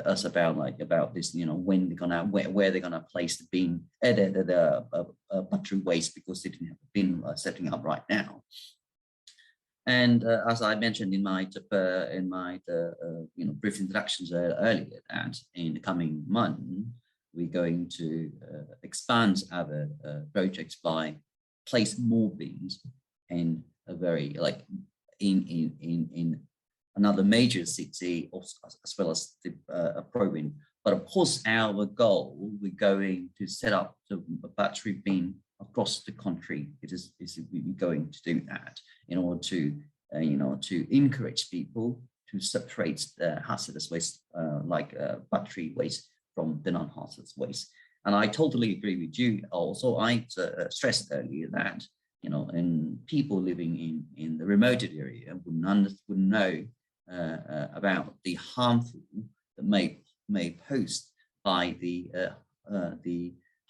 us about this, when they're gonna where they're gonna place the bin, the battery waste, because they didn't have a bin setting up right now. And as I mentioned in my brief introductions earlier, that in the coming month we're going to expand our projects by place more bins in a very in another major city, as well as the province. But of course, our goal, we're going to set up the battery bin across the country. We're going to do that in order to to encourage people to separate the hazardous waste battery waste from the non-hazardous waste. And I totally agree with you. Also, I stressed earlier that and people living in the remote area would know about the harmful that may posed by the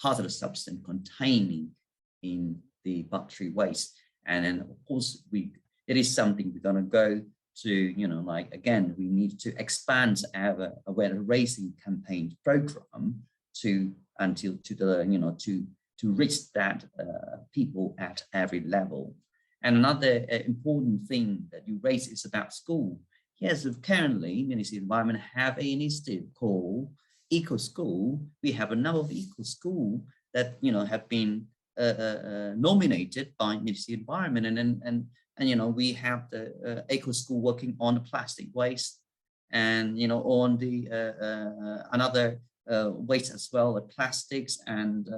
hazardous substance containing in the battery waste. And then of course it is something we're going to go to, again, we need to expand our awareness raising campaign program to reach that people at every level. And another important thing that you raised is about school. Yes, currently, Ministry of Environment have an initiative called Eco School. We have a number of eco schools that have been nominated by Ministry of Environment, and we have the eco school working on the plastic waste, and on the another waste as well, the plastics and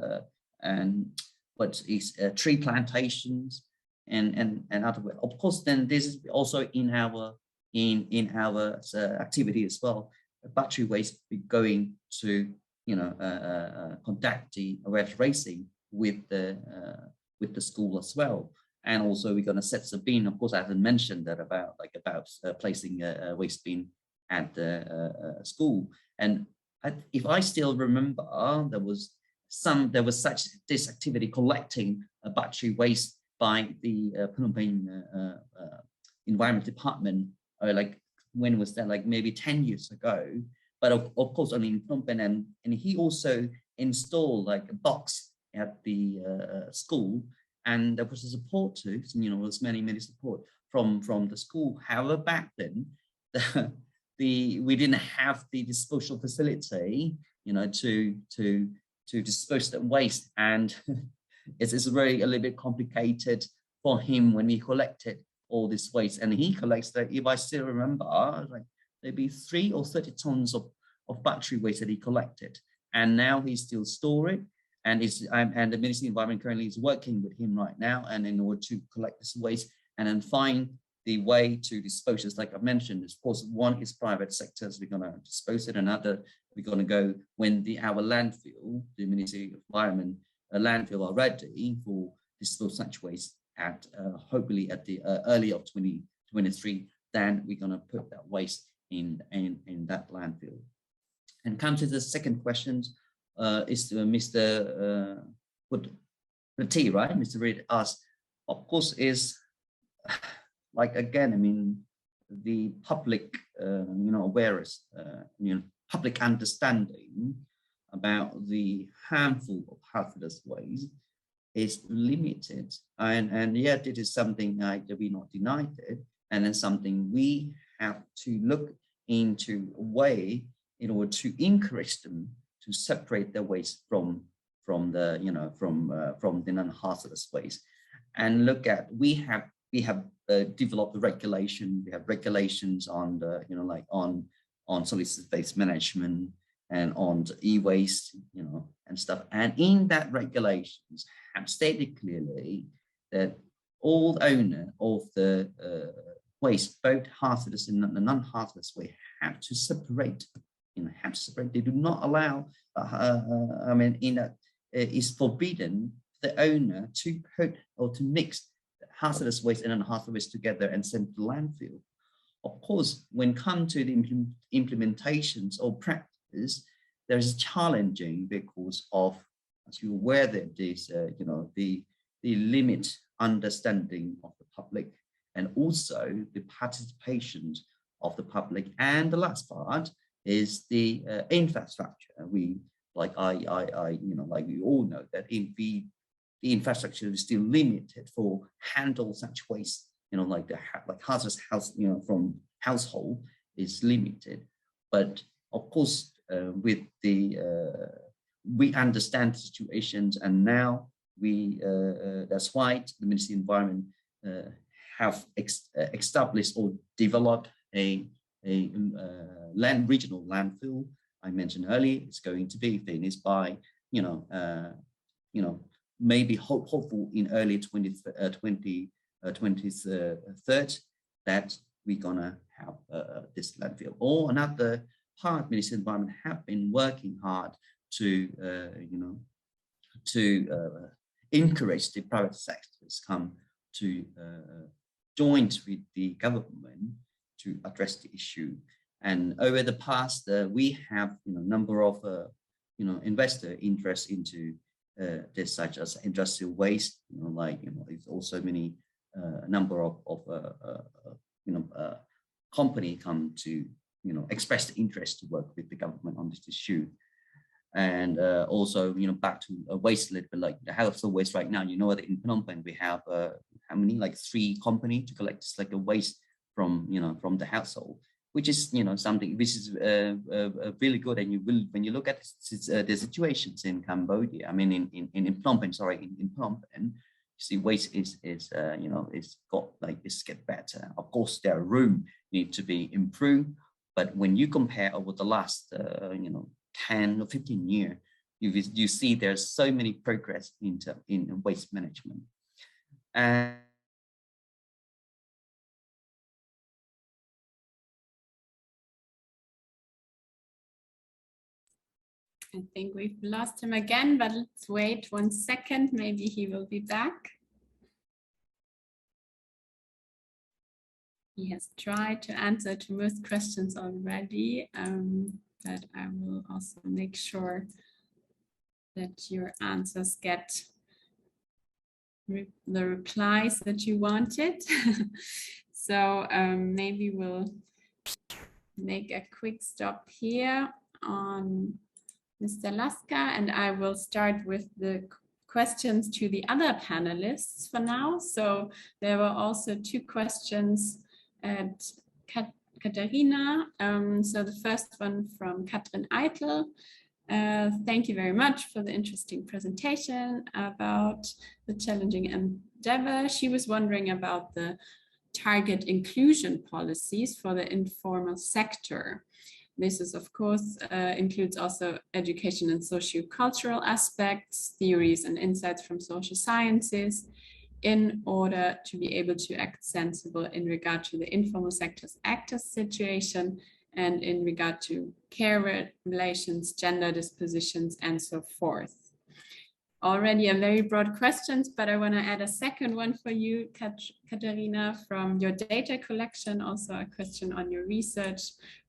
what is tree plantations and other. Of course, then this is also in our activity as well. Battery waste be going to conduct the awareness raising with the school as well. And also we're going to set the bin. Of course, I haven't mentioned that about placing a waste bin at the school. And if I still remember, there was such this activity collecting battery waste by the Phnom Penh Environment Department, like when was that, like maybe 10 years ago. But of course only in Phnom Penh, and he also installed like a box at the school, and there was a support too, you know, there was many support from the school. However, back then we didn't have the disposal facility, you know, to dispose that waste, and it's really a little bit complicated for him when he collected all this waste. And he collects that, if I still remember, like maybe 3 or 30 tons of battery waste that he collected, and now he still store it. And the Ministry of Environment currently is working with him right now, and in order to collect this waste and then find the way to dispose it. Like I mentioned, of course, one is private sectors, we're going to dispose it. Another, we're going to go when our landfill, the Ministry of Environment landfill are ready for dispose such waste at hopefully at the early of 2023. Then we're going to put that waste in that landfill. And come to the second question, is Mr. T, right? Mr. Reid asked, of course, is like, again, I mean, the public, you know, awareness, you know, public understanding about the harmful of hazardous waste is limited. And yet it is something that we not denied it. And then something we have to look into a way in order to encourage them to separate their waste from the, you know, from the non-hazardous waste. And look at, we have developed the regulation. We have regulations on the, you know, like on solid waste management and on e-waste, you know, and stuff. And in that regulations have stated clearly that all owner of the waste, both hazardous and non-hazardous waste, have to separate. You know, have to separate. They do not allow. I mean, it's forbidden for the owner to put or to mix hazardous waste and non-hazardous waste together and send to the landfill. Of course, when it comes to the implementations or practice, there is challenging because of, as you're aware, that there's you know, the limit understanding of the public, and also the participation of the public. And the last part is the infrastructure. We, like you know, like we all know that the infrastructure is still limited for handle such waste, you know, like hazardous house, you know, from household is limited. But of course, with the we understand the situations, and now we that's why the Ministry of Environment have established or developed a regional landfill. I mentioned earlier, it's going to be finished by, you know, maybe hopeful in early 2023 that we're gonna have this landfill. Or another part, Ministry of Environment have been working hard to, you know, to encourage the private sectors come to join with the government to address the issue. And over the past, we have, you know, number of, you know, investor interest into this, such as industrial waste, you know, like, you know, there's also many number of you know, company come to, you know, express the interest to work with the government on this issue. And also, you know, back to waste a little bit, like the household waste right now, you know, that in Phnom Penh we have how many, like 3 companies to collect this, like a waste from, you know, from the household, which is, you know, something which is really good. And you will, when you look at the situations in Cambodia, I mean, in Phnom Penh, sorry, in Phnom Penh, you see waste is you know, it's got like, it's get better. Of course, there are room need to be improved, but when you compare over the last, you know, 10 or 15 years, you see there's so many progress in waste management. And I think we've lost him again, but let's wait 1 second. Maybe he will be back. He has tried to answer to most questions already. but I will also make sure that your answers get the replies that you wanted. So maybe we'll make a quick stop here on Mr. Laska, and I will start with the questions to the other panelists for now. So there were also 2 questions at Caterina. So the first one from Katrin Eitel. Thank you very much for the interesting presentation about the challenging endeavor. She was wondering about the target inclusion policies for the informal sector. This is, of course, includes also education and socio-cultural aspects, theories and insights from social sciences, in order to be able to act sensible in regard to the informal sector's actor situation and in regard to care relations, gender dispositions, and so forth. Already a very broad questions, but I want to add a second one for you, Caterina, from your data collection, also a question on your research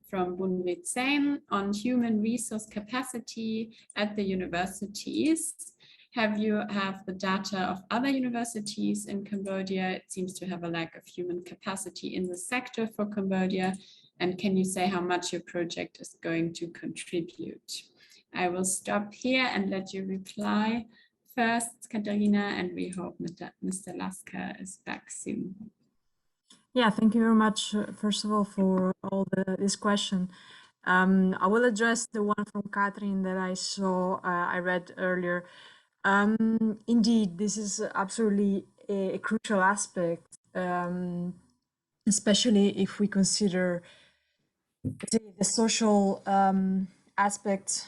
from Bunrit Sen on human resource capacity at the universities. Have the data of other universities in Cambodia? It seems to have a lack of human capacity in the sector for Cambodia. And can you say how much your project is going to contribute? I will stop here and let you reply first, Caterina, and we hope Mr. Laska is back soon. Yeah, thank you very much, first of all, for all this question. I will address the one from Catherine that I read earlier. Indeed, this is absolutely a crucial aspect, especially if we consider the social aspects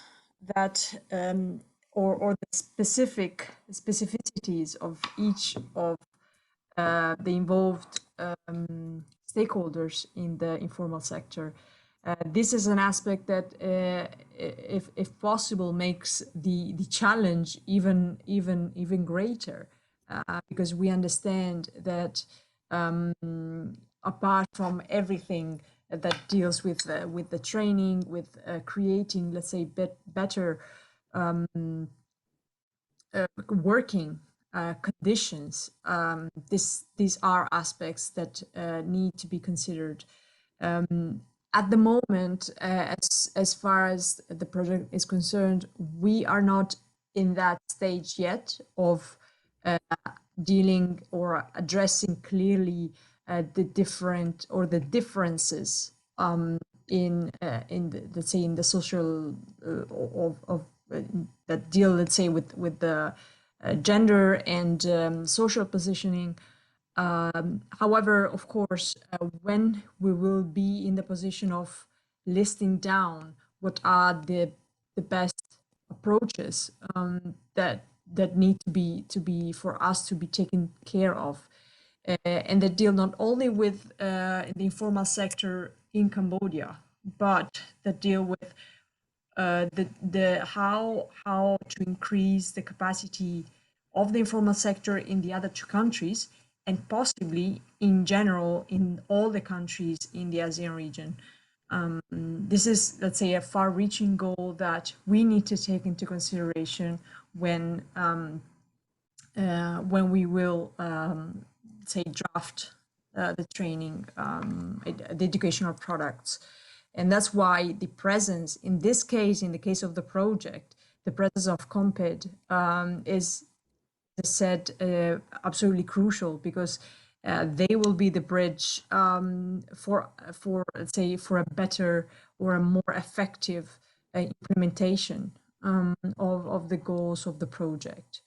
that or the specificities of each of the involved stakeholders in the informal sector. This is an aspect that, if possible, makes the challenge even greater, because we understand that apart from everything that deals with the training, with creating, let's say, better working conditions, these are aspects that need to be considered. At the moment, as far as the project is concerned, we are not in that stage yet of dealing or addressing clearly the different or the differences in let's say in the social that deal, let's say, with the gender and social positioning. However, of course, when we will be in the position of listing down what are the best approaches that need to be for us to be taken care of, and that deal not only with the informal sector in Cambodia, but that deal with the how to increase the capacity of the informal sector in the other 2 countries, and possibly in general in all the countries in the ASEAN region. This is, let's say, a far-reaching goal that we need to take into consideration when we will say draft the training, the educational products. And that's why the presence, in this case, in the case of the project, the presence of COMPED is, as said, absolutely crucial, because they will be the bridge for let's say, for a better or a more effective implementation of the goals of the project.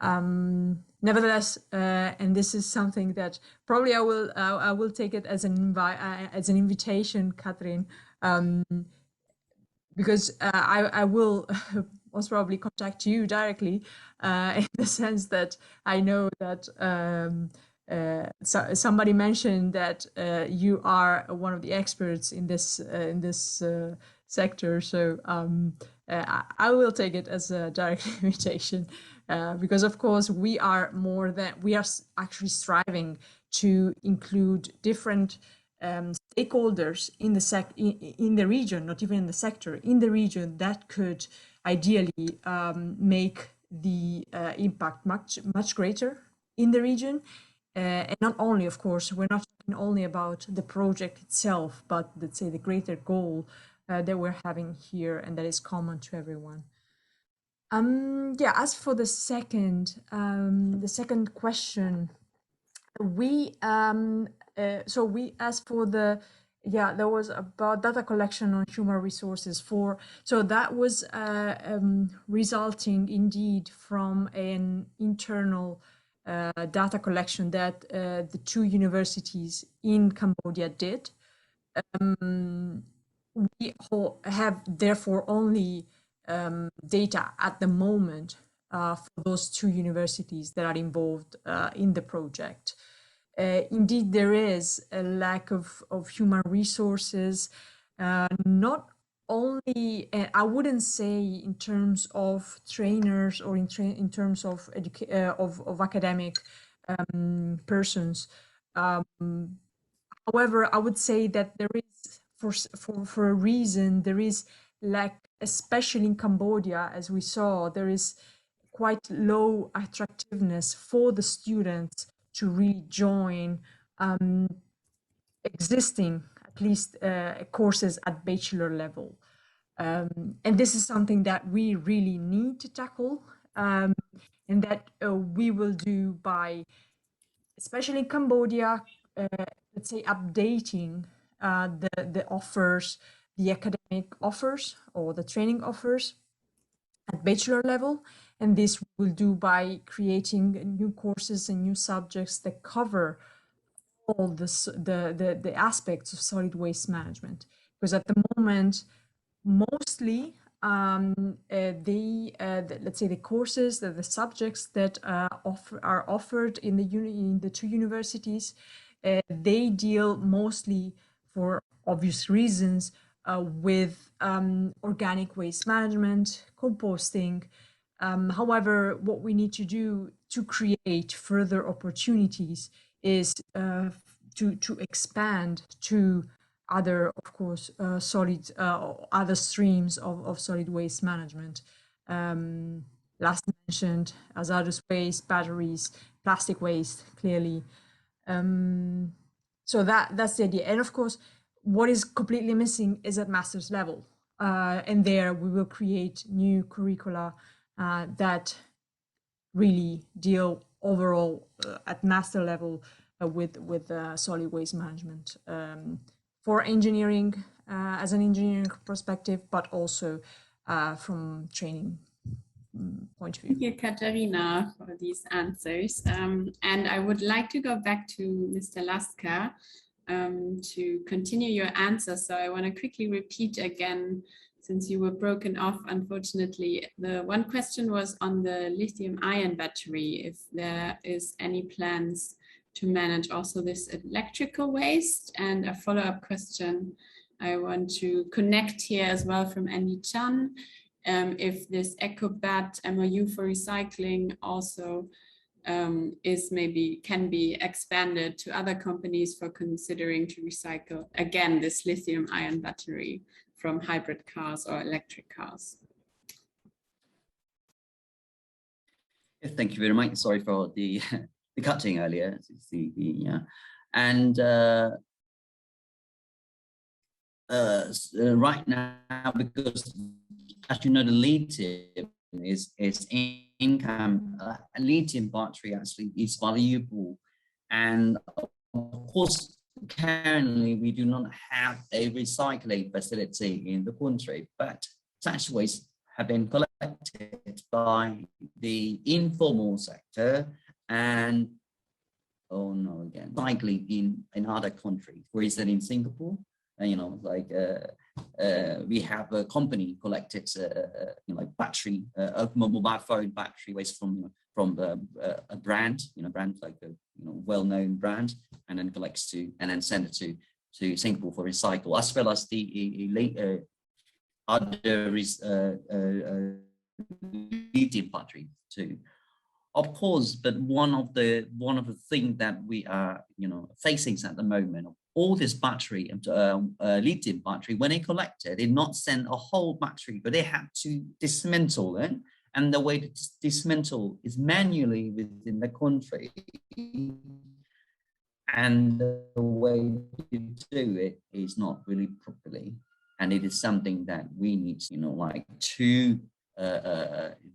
Nevertheless, and this is something that probably I will take it as an invitation, Catherine, because I will most probably contact you directly, in the sense that I know that somebody mentioned that you are one of the experts in this sector. So I will take it as a direct invitation, because of course we are actually striving to include different stakeholders in the region, not even in the sector, in the region, that could ideally make the impact much greater in the region. And not only, of course, we're not talking only about the project itself, but let's say the greater goal that we're having here and that is common to everyone. Yeah, as for the second question, we as for the, there was about data collection on human resources so that was resulting indeed from an internal data collection that the two universities in Cambodia did. We have therefore only data at the moment for those two universities that are involved in the project. Indeed, there is a lack of human resources, not only, I wouldn't say in terms of trainers or in terms of academic persons. However, I would say that there is, for a reason, there is lack, especially in Cambodia, as we saw, there is quite low attractiveness for the students to really join existing, at least courses at bachelor level. And this is something that we really need to tackle, and that we will do by, especially in Cambodia, let's say updating the offers, the academic offers or the training offers at bachelor level. And this we'll do by creating new courses and new subjects that cover all the aspects of solid waste management. Because at the moment, mostly let's say the courses, the subjects that are offered in the two universities, they deal mostly, for obvious reasons, with organic waste management, composting. However, what we need to do to create further opportunities is to expand to other, of course, other streams of solid waste management. Last mentioned, hazardous waste, batteries, plastic waste, clearly. So that's the idea. And of course, what is completely missing is at master's level. And there we will create new curricula that really deal overall at master level with solid waste management for engineering, as an engineering perspective, but also from training point of view. Thank you, Caterina, for these answers. And I would like to go back to Mr. Laska to continue your answer. So I want to quickly repeat again, since you were broken off, unfortunately. The one question was on the lithium-ion battery, if there is any plans to manage also this electrical waste. And a follow-up question I want to connect here as well from Andy Chan, if this EcoBat MOU for recycling also can be expanded to other companies for considering to recycle, again, this lithium-ion battery from hybrid cars or electric cars. Thank you very much. Sorry for the cutting earlier. And right now, because as you know, the lithium is income. Lithium battery actually is valuable, and of course, currently we do not have a recycling facility in the country, but such waste have been collected by the informal sector and recycling in other countries. For instance, in Singapore, we have a company collected battery, mobile phone battery waste from a brand, brand like a well-known brand, and then send it to Singapore for recycle, as well as the other lithium battery too. Of course, but one of the things that we are facing at the moment, all this battery, lithium battery, when they collected, they not send a whole battery, but they had to dismantle it. And the way to dismantle is manually within the country. And the way to do it is not really properly. And it is something that we need, to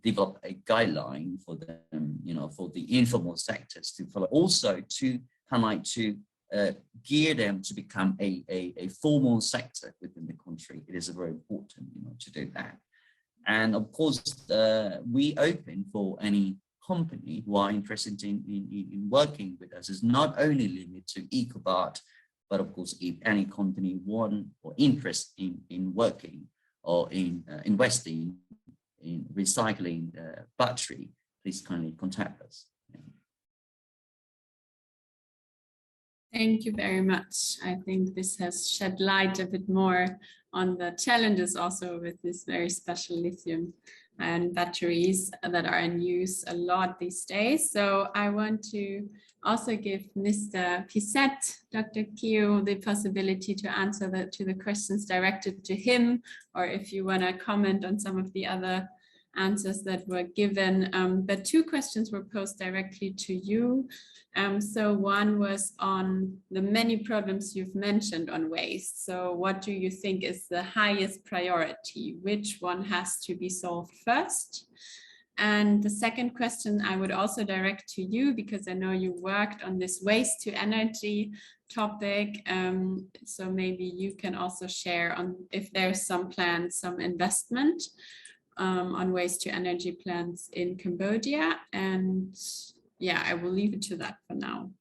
develop a guideline for them, for the informal sectors to follow. Also to gear them to become a formal sector within the country. It is very important, to do that. And of course, we open for any company who are interested in working with us. Is not only limited to EcoBart, but of course, if any company want or interest in working or in investing in recycling battery, please kindly contact us. Thank you very much. I think this has shed light a bit more on the challenges also with this very special lithium and batteries that are in use a lot these days. So I want to also give Mr. Piseth, Dr. Kio, the possibility to answer the questions directed to him, or if you want to comment on some of the other answers that were given. But two questions were posed directly to you. So one was on the many problems you've mentioned on waste. So what do you think is the highest priority? Which one has to be solved first? And the second question I would also direct to you, because I know you worked on this waste to energy topic. So maybe you can also share on if there's some plans, some investment on waste to energy plants in Cambodia. And yeah, I will leave it to that for now.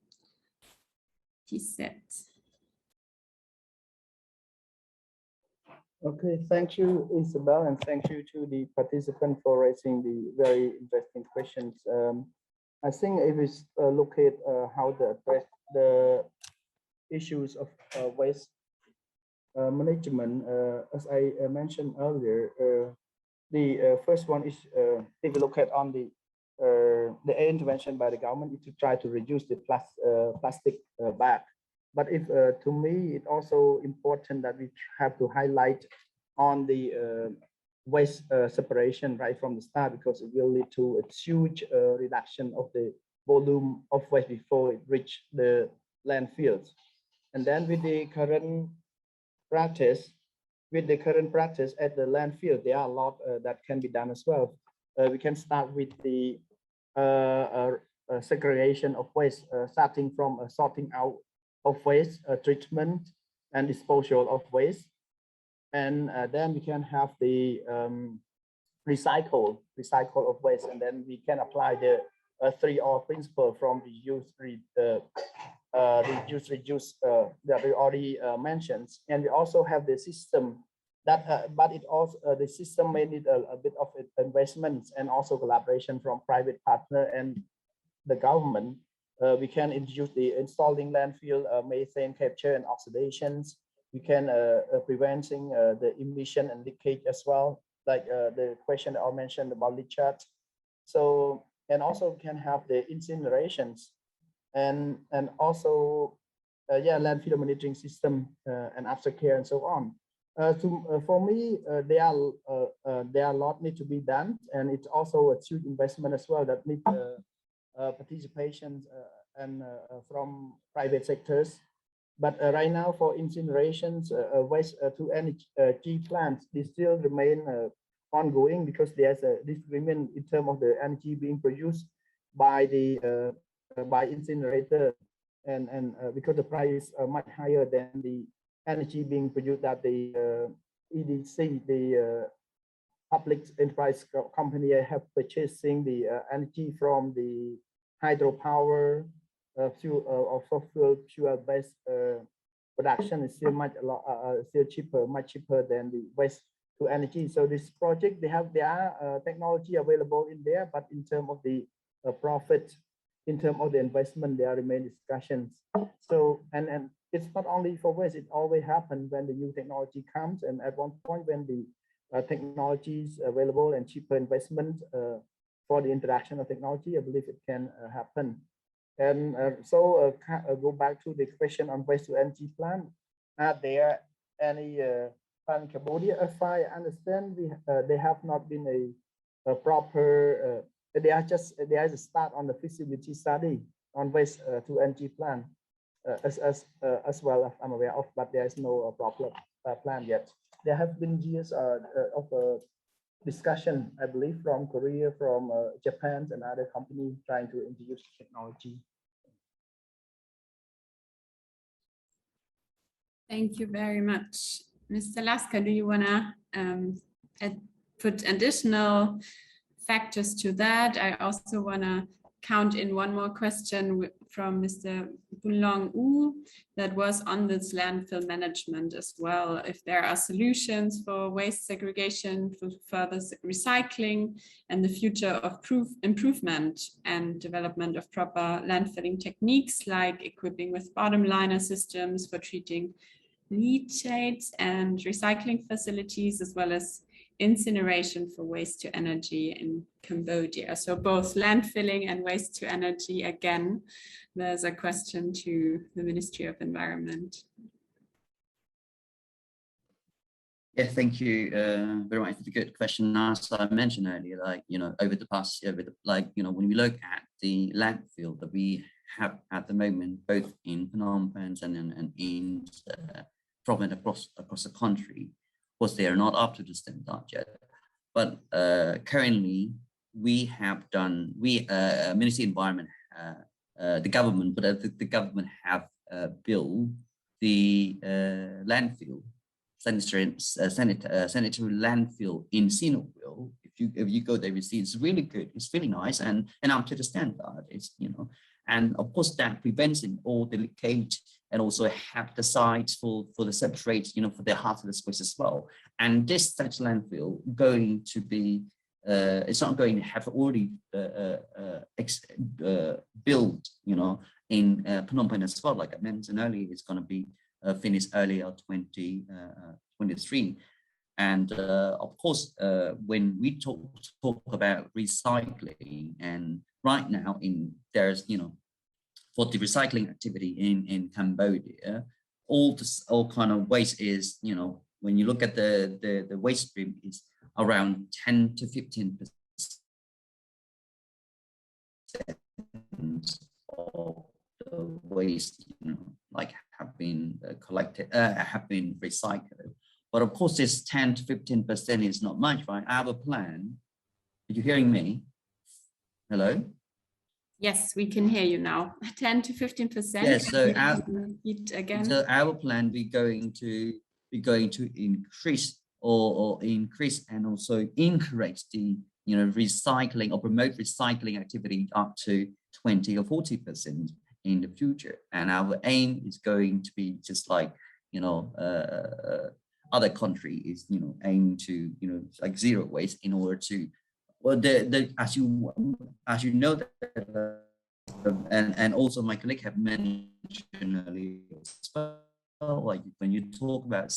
Piseth. Okay, thank you, Isabel, and thank you to the participant for raising the very interesting questions. I think if we look at how to address the issues of waste management, as I mentioned earlier, the first one is if we look at on the intervention by the government is to try to reduce the plastic bag. But if to me, it's also important that we have to highlight on the waste separation right from the start, because it will lead to a huge reduction of the volume of waste before it reach the landfills. And then with the current practice at the landfill, there are a lot that can be done as well. We can start with the segregation of waste, starting from sorting out of waste, treatment and disposal of waste. And then we can have the recycle of waste, and then we can apply the 3R principle from reduce, reduce that we already mentioned. And we also have the system that, but it also the system may need a bit of investments and also collaboration from private partner and the government. We can introduce the installing landfill methane capture and oxidations. We can preventing the emission and leakage as well, like the question I mentioned about leachate. So, and also we can have the incinerations and also landfill monitoring system and aftercare and so on. For me, there are a lot need to be done, and it's also a huge investment as well that need participation and from private sectors. But right now, for incinerations, waste to energy plants, they still remain ongoing because there's a disagreement in terms of the energy being produced by the by incinerator, and because the price is much higher than the energy being produced at the EDC, the public enterprise company, have purchasing the energy from the hydropower fuel or fossil fuel-based production is still still cheaper, much cheaper than the waste to energy. So this project, there are technology available in there, but in terms of the profit, in terms of the investment, there remain discussions. So and it's not only for waste; it always happens when the new technology comes, and at one point when the technology is available and cheaper investment for the introduction of technology, I believe it can happen. And go back to the question on waste to energy plan. Are there any plan in Cambodia? If I understand, they have not been a proper. There is a start on the feasibility study on waste to energy plan, as well as I'm aware of, but there is no proper plan yet. There have been years of discussion, I believe, from Korea, from Japan, and other companies trying to introduce technology. Thank you very much. Mr. Laska, do you want to put additional factors to that? I also want to count in one more question from Mr. Bulong U that was on this landfill management as well. If there are solutions for waste segregation, for further recycling, and the future of improvement and development of proper landfilling techniques, like equipping with bottom liner systems for treating leachates and recycling facilities, as well as incineration for waste to energy in Cambodia. So both landfilling and waste to energy. Again, there's a question to the Ministry of Environment. Yeah, thank you very much for the good question. As I mentioned earlier, over the past year, when we look at the landfill that we have at the moment, both in Phnom Penh and in province across the country, of course, they are not up to the standard yet. But currently, we have done, Ministry of Environment, the government, but the government have built the landfill, sanitary landfill in Sinoville. If you go there, you see it's really good. It's really nice and up to the standard. It's and of course that prevents all the leakage, and also have the sites for the substrates, for their hazardous waste as well. And this such landfill going to be, it's not going to have already built, in Phnom Penh as well. Like I mentioned earlier, it's going to be finished earlier 2023. And of course, when we talk about recycling, and right now there's, for the recycling activity in Cambodia, all kind of waste is, when you look at the waste stream, is around 10 to 15% of the waste, have been collected, have been recycled. But of course, this 10 to 15% is not much, right? I have a plan. Are you hearing me? Hello? Yes, we can hear you now. 10 to 15%. Yes, so again. So our plan, we're going to increase or increase and also encourage the recycling or promote recycling activity up to 20 or 40% in the future. And our aim is going to be just like other country is aim to like zero waste, in order to, well, as you know that, and also my colleague have mentioned earlier as well, like when you talk about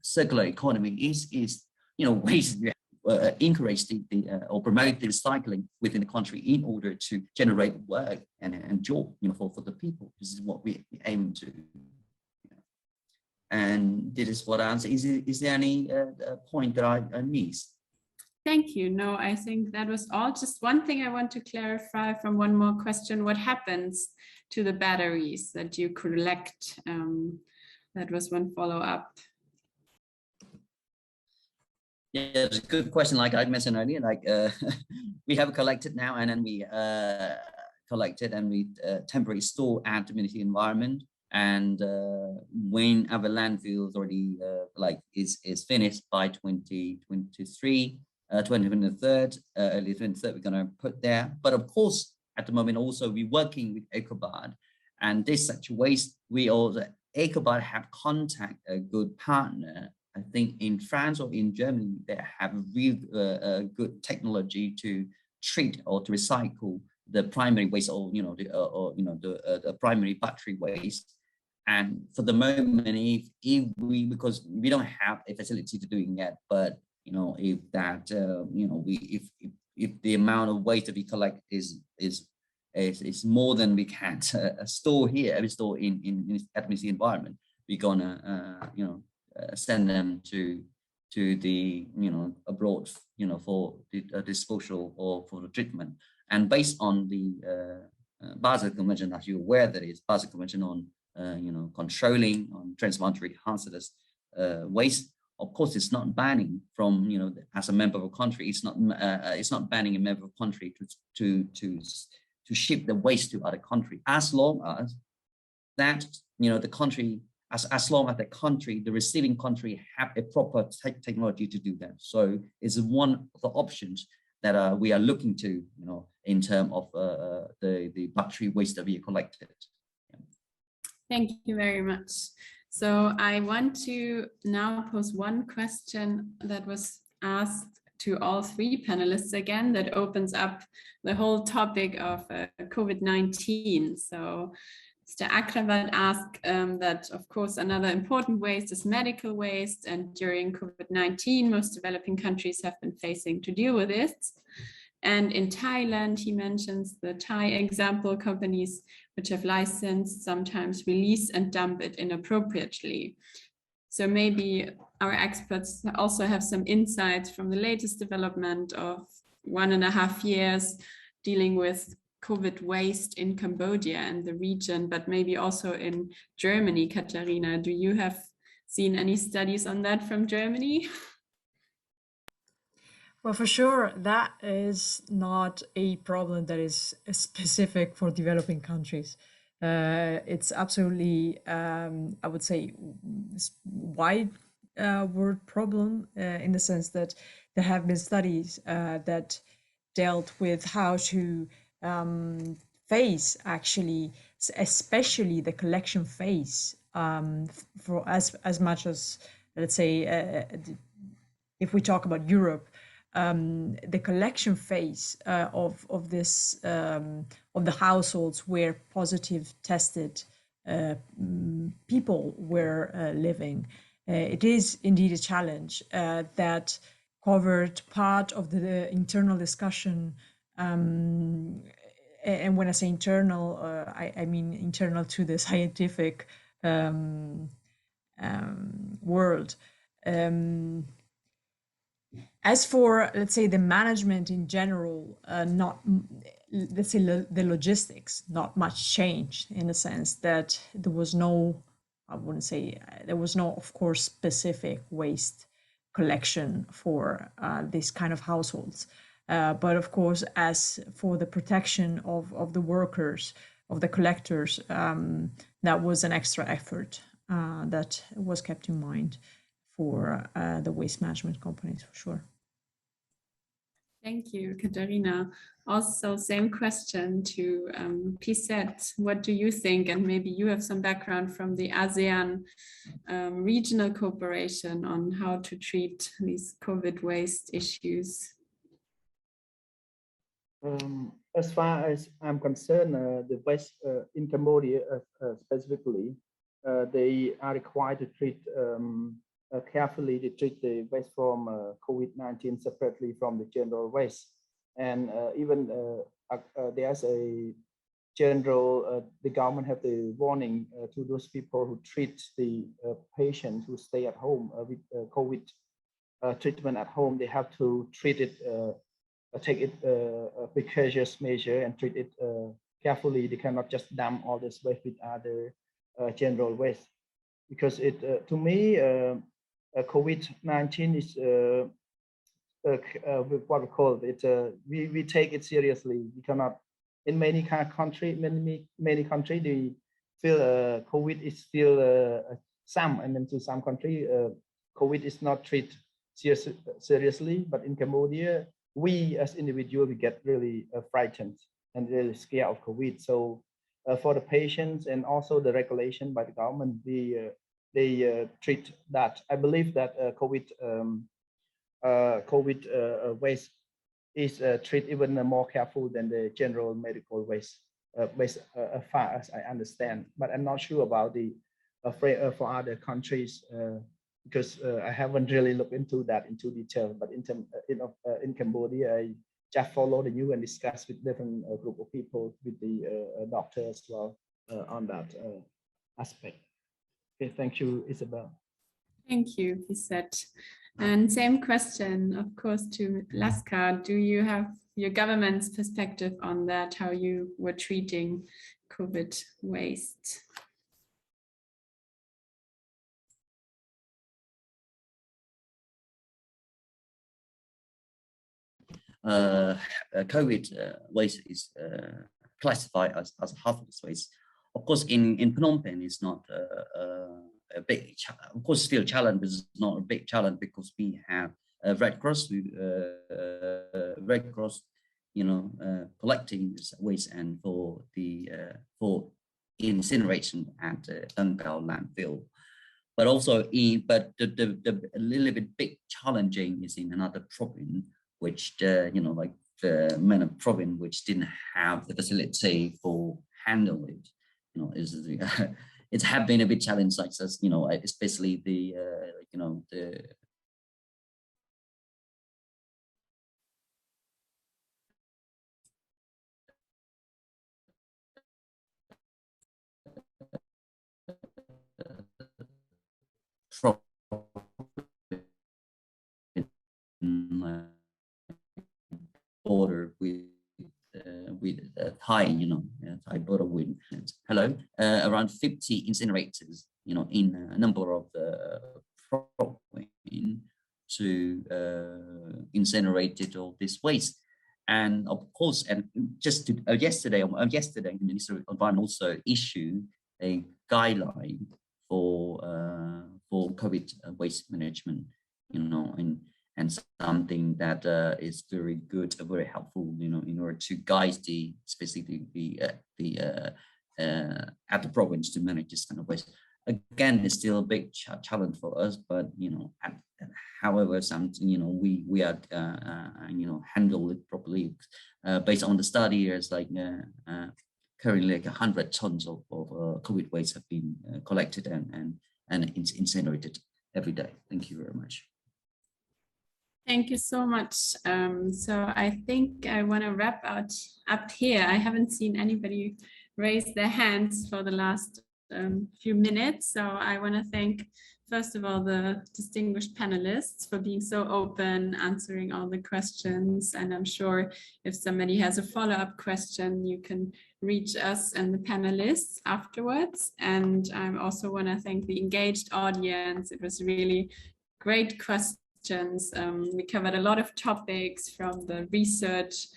circular economy, is ways you encourage or promote the recycling within the country in order to generate work and job for the people. This is what we aim to. And this is what I answer. Is there any point that I missed? Thank you. No, I think that was all. Just one thing I want to clarify from one more question. What happens to the batteries that you collect? That was one follow-up. Yeah, it's a good question. Like I mentioned earlier, we have collected now, and then we collected and we temporarily store at the Ministry of Environment. And when our landfill is already is finished by 2023, 2023, early 23rd, we're going to put there. But of course, at the moment, also we're working with EcoBard, and this such waste, EcoBard have contact a good partner. I think in France or in Germany, they have a real good technology to treat or to recycle the primary waste, or the primary battery waste. And for the moment, if we, because we don't have a facility to doing that, but if the amount of waste that we collect is is more than we can store here. Every store in administrative environment, we're gonna send them to the abroad for the disposal or for the treatment. And based on the Basel Convention, as you're aware, that is Basel Convention on controlling on transboundary hazardous waste. Of course, it's not banning from as a member of a country. It's not banning a member of a country to ship the waste to other country, as long as that the country, as long as the receiving country have a proper technology to do that. So it's one of the options that we are looking to, in terms of the battery waste that we collected. Thank you very much. So I want to now pose one question that was asked to all three panelists again, that opens up the whole topic of COVID-19. So Mr. Akravat asked that, of course, another important waste is medical waste. And during COVID-19, most developing countries have been facing to deal with it. And in Thailand, he mentions the Thai example, companies which have licensed sometimes release and dump it inappropriately. So maybe our experts also have some insights from the latest development of 1.5 years dealing with COVID waste in Cambodia and the region, but maybe also in Germany. Caterina, do you have seen any studies on that from Germany? Well, for sure, that is not a problem that is specific for developing countries. It's absolutely, I would say, wide word problem in the sense that there have been studies that dealt with how to phase, actually, especially the collection phase, for as much as, let's say, if we talk about Europe, the collection phase of this of the households where positive tested people were living. It is indeed a challenge that covered part of the internal discussion. And when I say internal, I mean internal to the scientific world. As for, let's say, the management in general, let's say the logistics, not much change in the sense that there was no, I wouldn't say, there was no, of course, specific waste collection for this kind of households. But of course, as for the protection of the workers, of the collectors, that was an extra effort that was kept in mind for the waste management companies, for sure. Thank you, Caterina. Also, same question to Piseth. What do you think? And maybe you have some background from the ASEAN regional cooperation on how to treat these COVID waste issues. As far as I'm concerned, the waste in Cambodia specifically, they are required to treat carefully to treat the waste from COVID-19 separately from the general waste. And even there's a general, the government have the warning to those people who treat the patients who stay at home with COVID treatment at home. They have to treat it, take it a precautionary measure and treat it carefully. They cannot just dump all this waste with other general waste, because it to me COVID-19 is what we call it. We take it seriously. We cannot. In many countries, many countries, they feel COVID is still some, and then to some country, COVID is not treated seriously. But in Cambodia, we as individuals, we get really frightened and really scared of COVID. So for the patients and also the regulation by the government, they treat that. I believe that COVID waste is treated even more careful than the general medical waste, as far as I understand. But I'm not sure about the for other countries because I haven't really looked into that into detail. But in Cambodia, I just follow the news and discuss with different group of people, with the doctor as well on that aspect. Okay, thank you, Isabel. Thank you, Piseth. And same question, of course, to Laska. Do you have your government's perspective on that, how you were treating COVID waste? COVID waste is classified as hazardous waste. Of course, in Phnom Penh, it's not a big, of course, still a challenge, but it's not a big challenge because we have Red Cross, collecting this waste and for incineration at Tangkao landfill. But also, but the a little bit big challenging is in another province, which like the Mena province, which didn't have the facility for handling it. It's have been a bit challenging, like as especially the border with Thai, Thai border with around 50 incinerators, in a number of the province to incinerate all this waste. And of course, and just yesterday, the Ministry of Environment also issued a guideline for COVID waste management, and something that is very good, very helpful, in order to guide specifically at the province to manage this kind of waste. Again, it's still a big challenge for us, but however, something we are handle it properly based on the study. There's like currently like 100 tons of COVID waste have been collected and incinerated every day. Thank you very much. Thank you so much. So I think I want to wrap up here. I haven't seen anybody raise their hands for the last few minutes. So I want to thank, first of all, the distinguished panelists for being so open, answering all the questions. And I'm sure if somebody has a follow-up question, you can reach us and the panelists afterwards. And I also want to thank the engaged audience. It was really great questions. We covered a lot of topics, from the research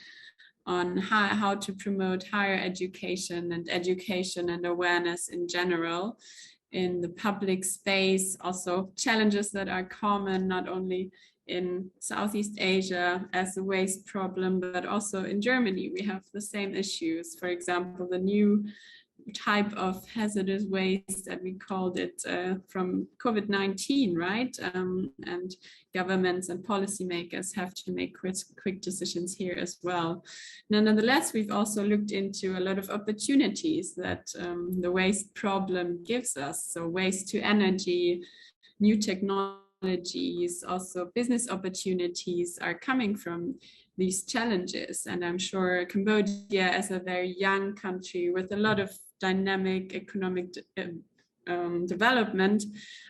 on how to promote higher education and awareness in general in the public space, also challenges that are common not only in Southeast Asia as a waste problem, but also in Germany. We have the same issues. For example, the new type of hazardous waste that we called it from COVID-19, right? And governments and policymakers have to make quick decisions here as well. Nonetheless, we've also looked into a lot of opportunities that the waste problem gives us. So waste to energy, new technologies, also business opportunities are coming from these challenges. And I'm sure Cambodia, as a very young country with a lot of dynamic economic development,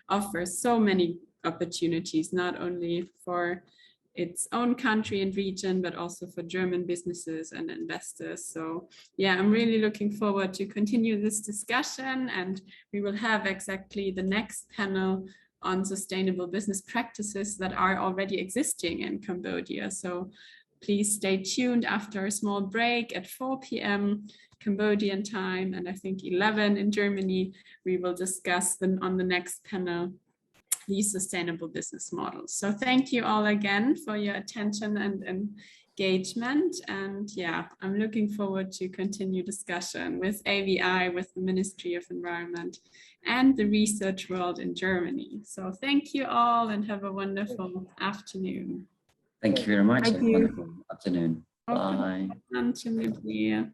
offers so many opportunities, not only for its own country and region, but also for German businesses and investors. So yeah, I'm really looking forward to continue this discussion, and we will have exactly the next panel on sustainable business practices that are already existing in Cambodia. So please stay tuned after a small break at 4 p.m. Cambodian time, and I think 11 in Germany. We will discuss them on the next panel, these sustainable business models. So thank you all again for your attention and engagement. And yeah, I'm looking forward to continue discussion with AVI, with the Ministry of Environment and the research world in Germany. So thank you all and have a wonderful afternoon. Thank you very much. Thank Have a you. wonderful afternoon. Bye. Bye.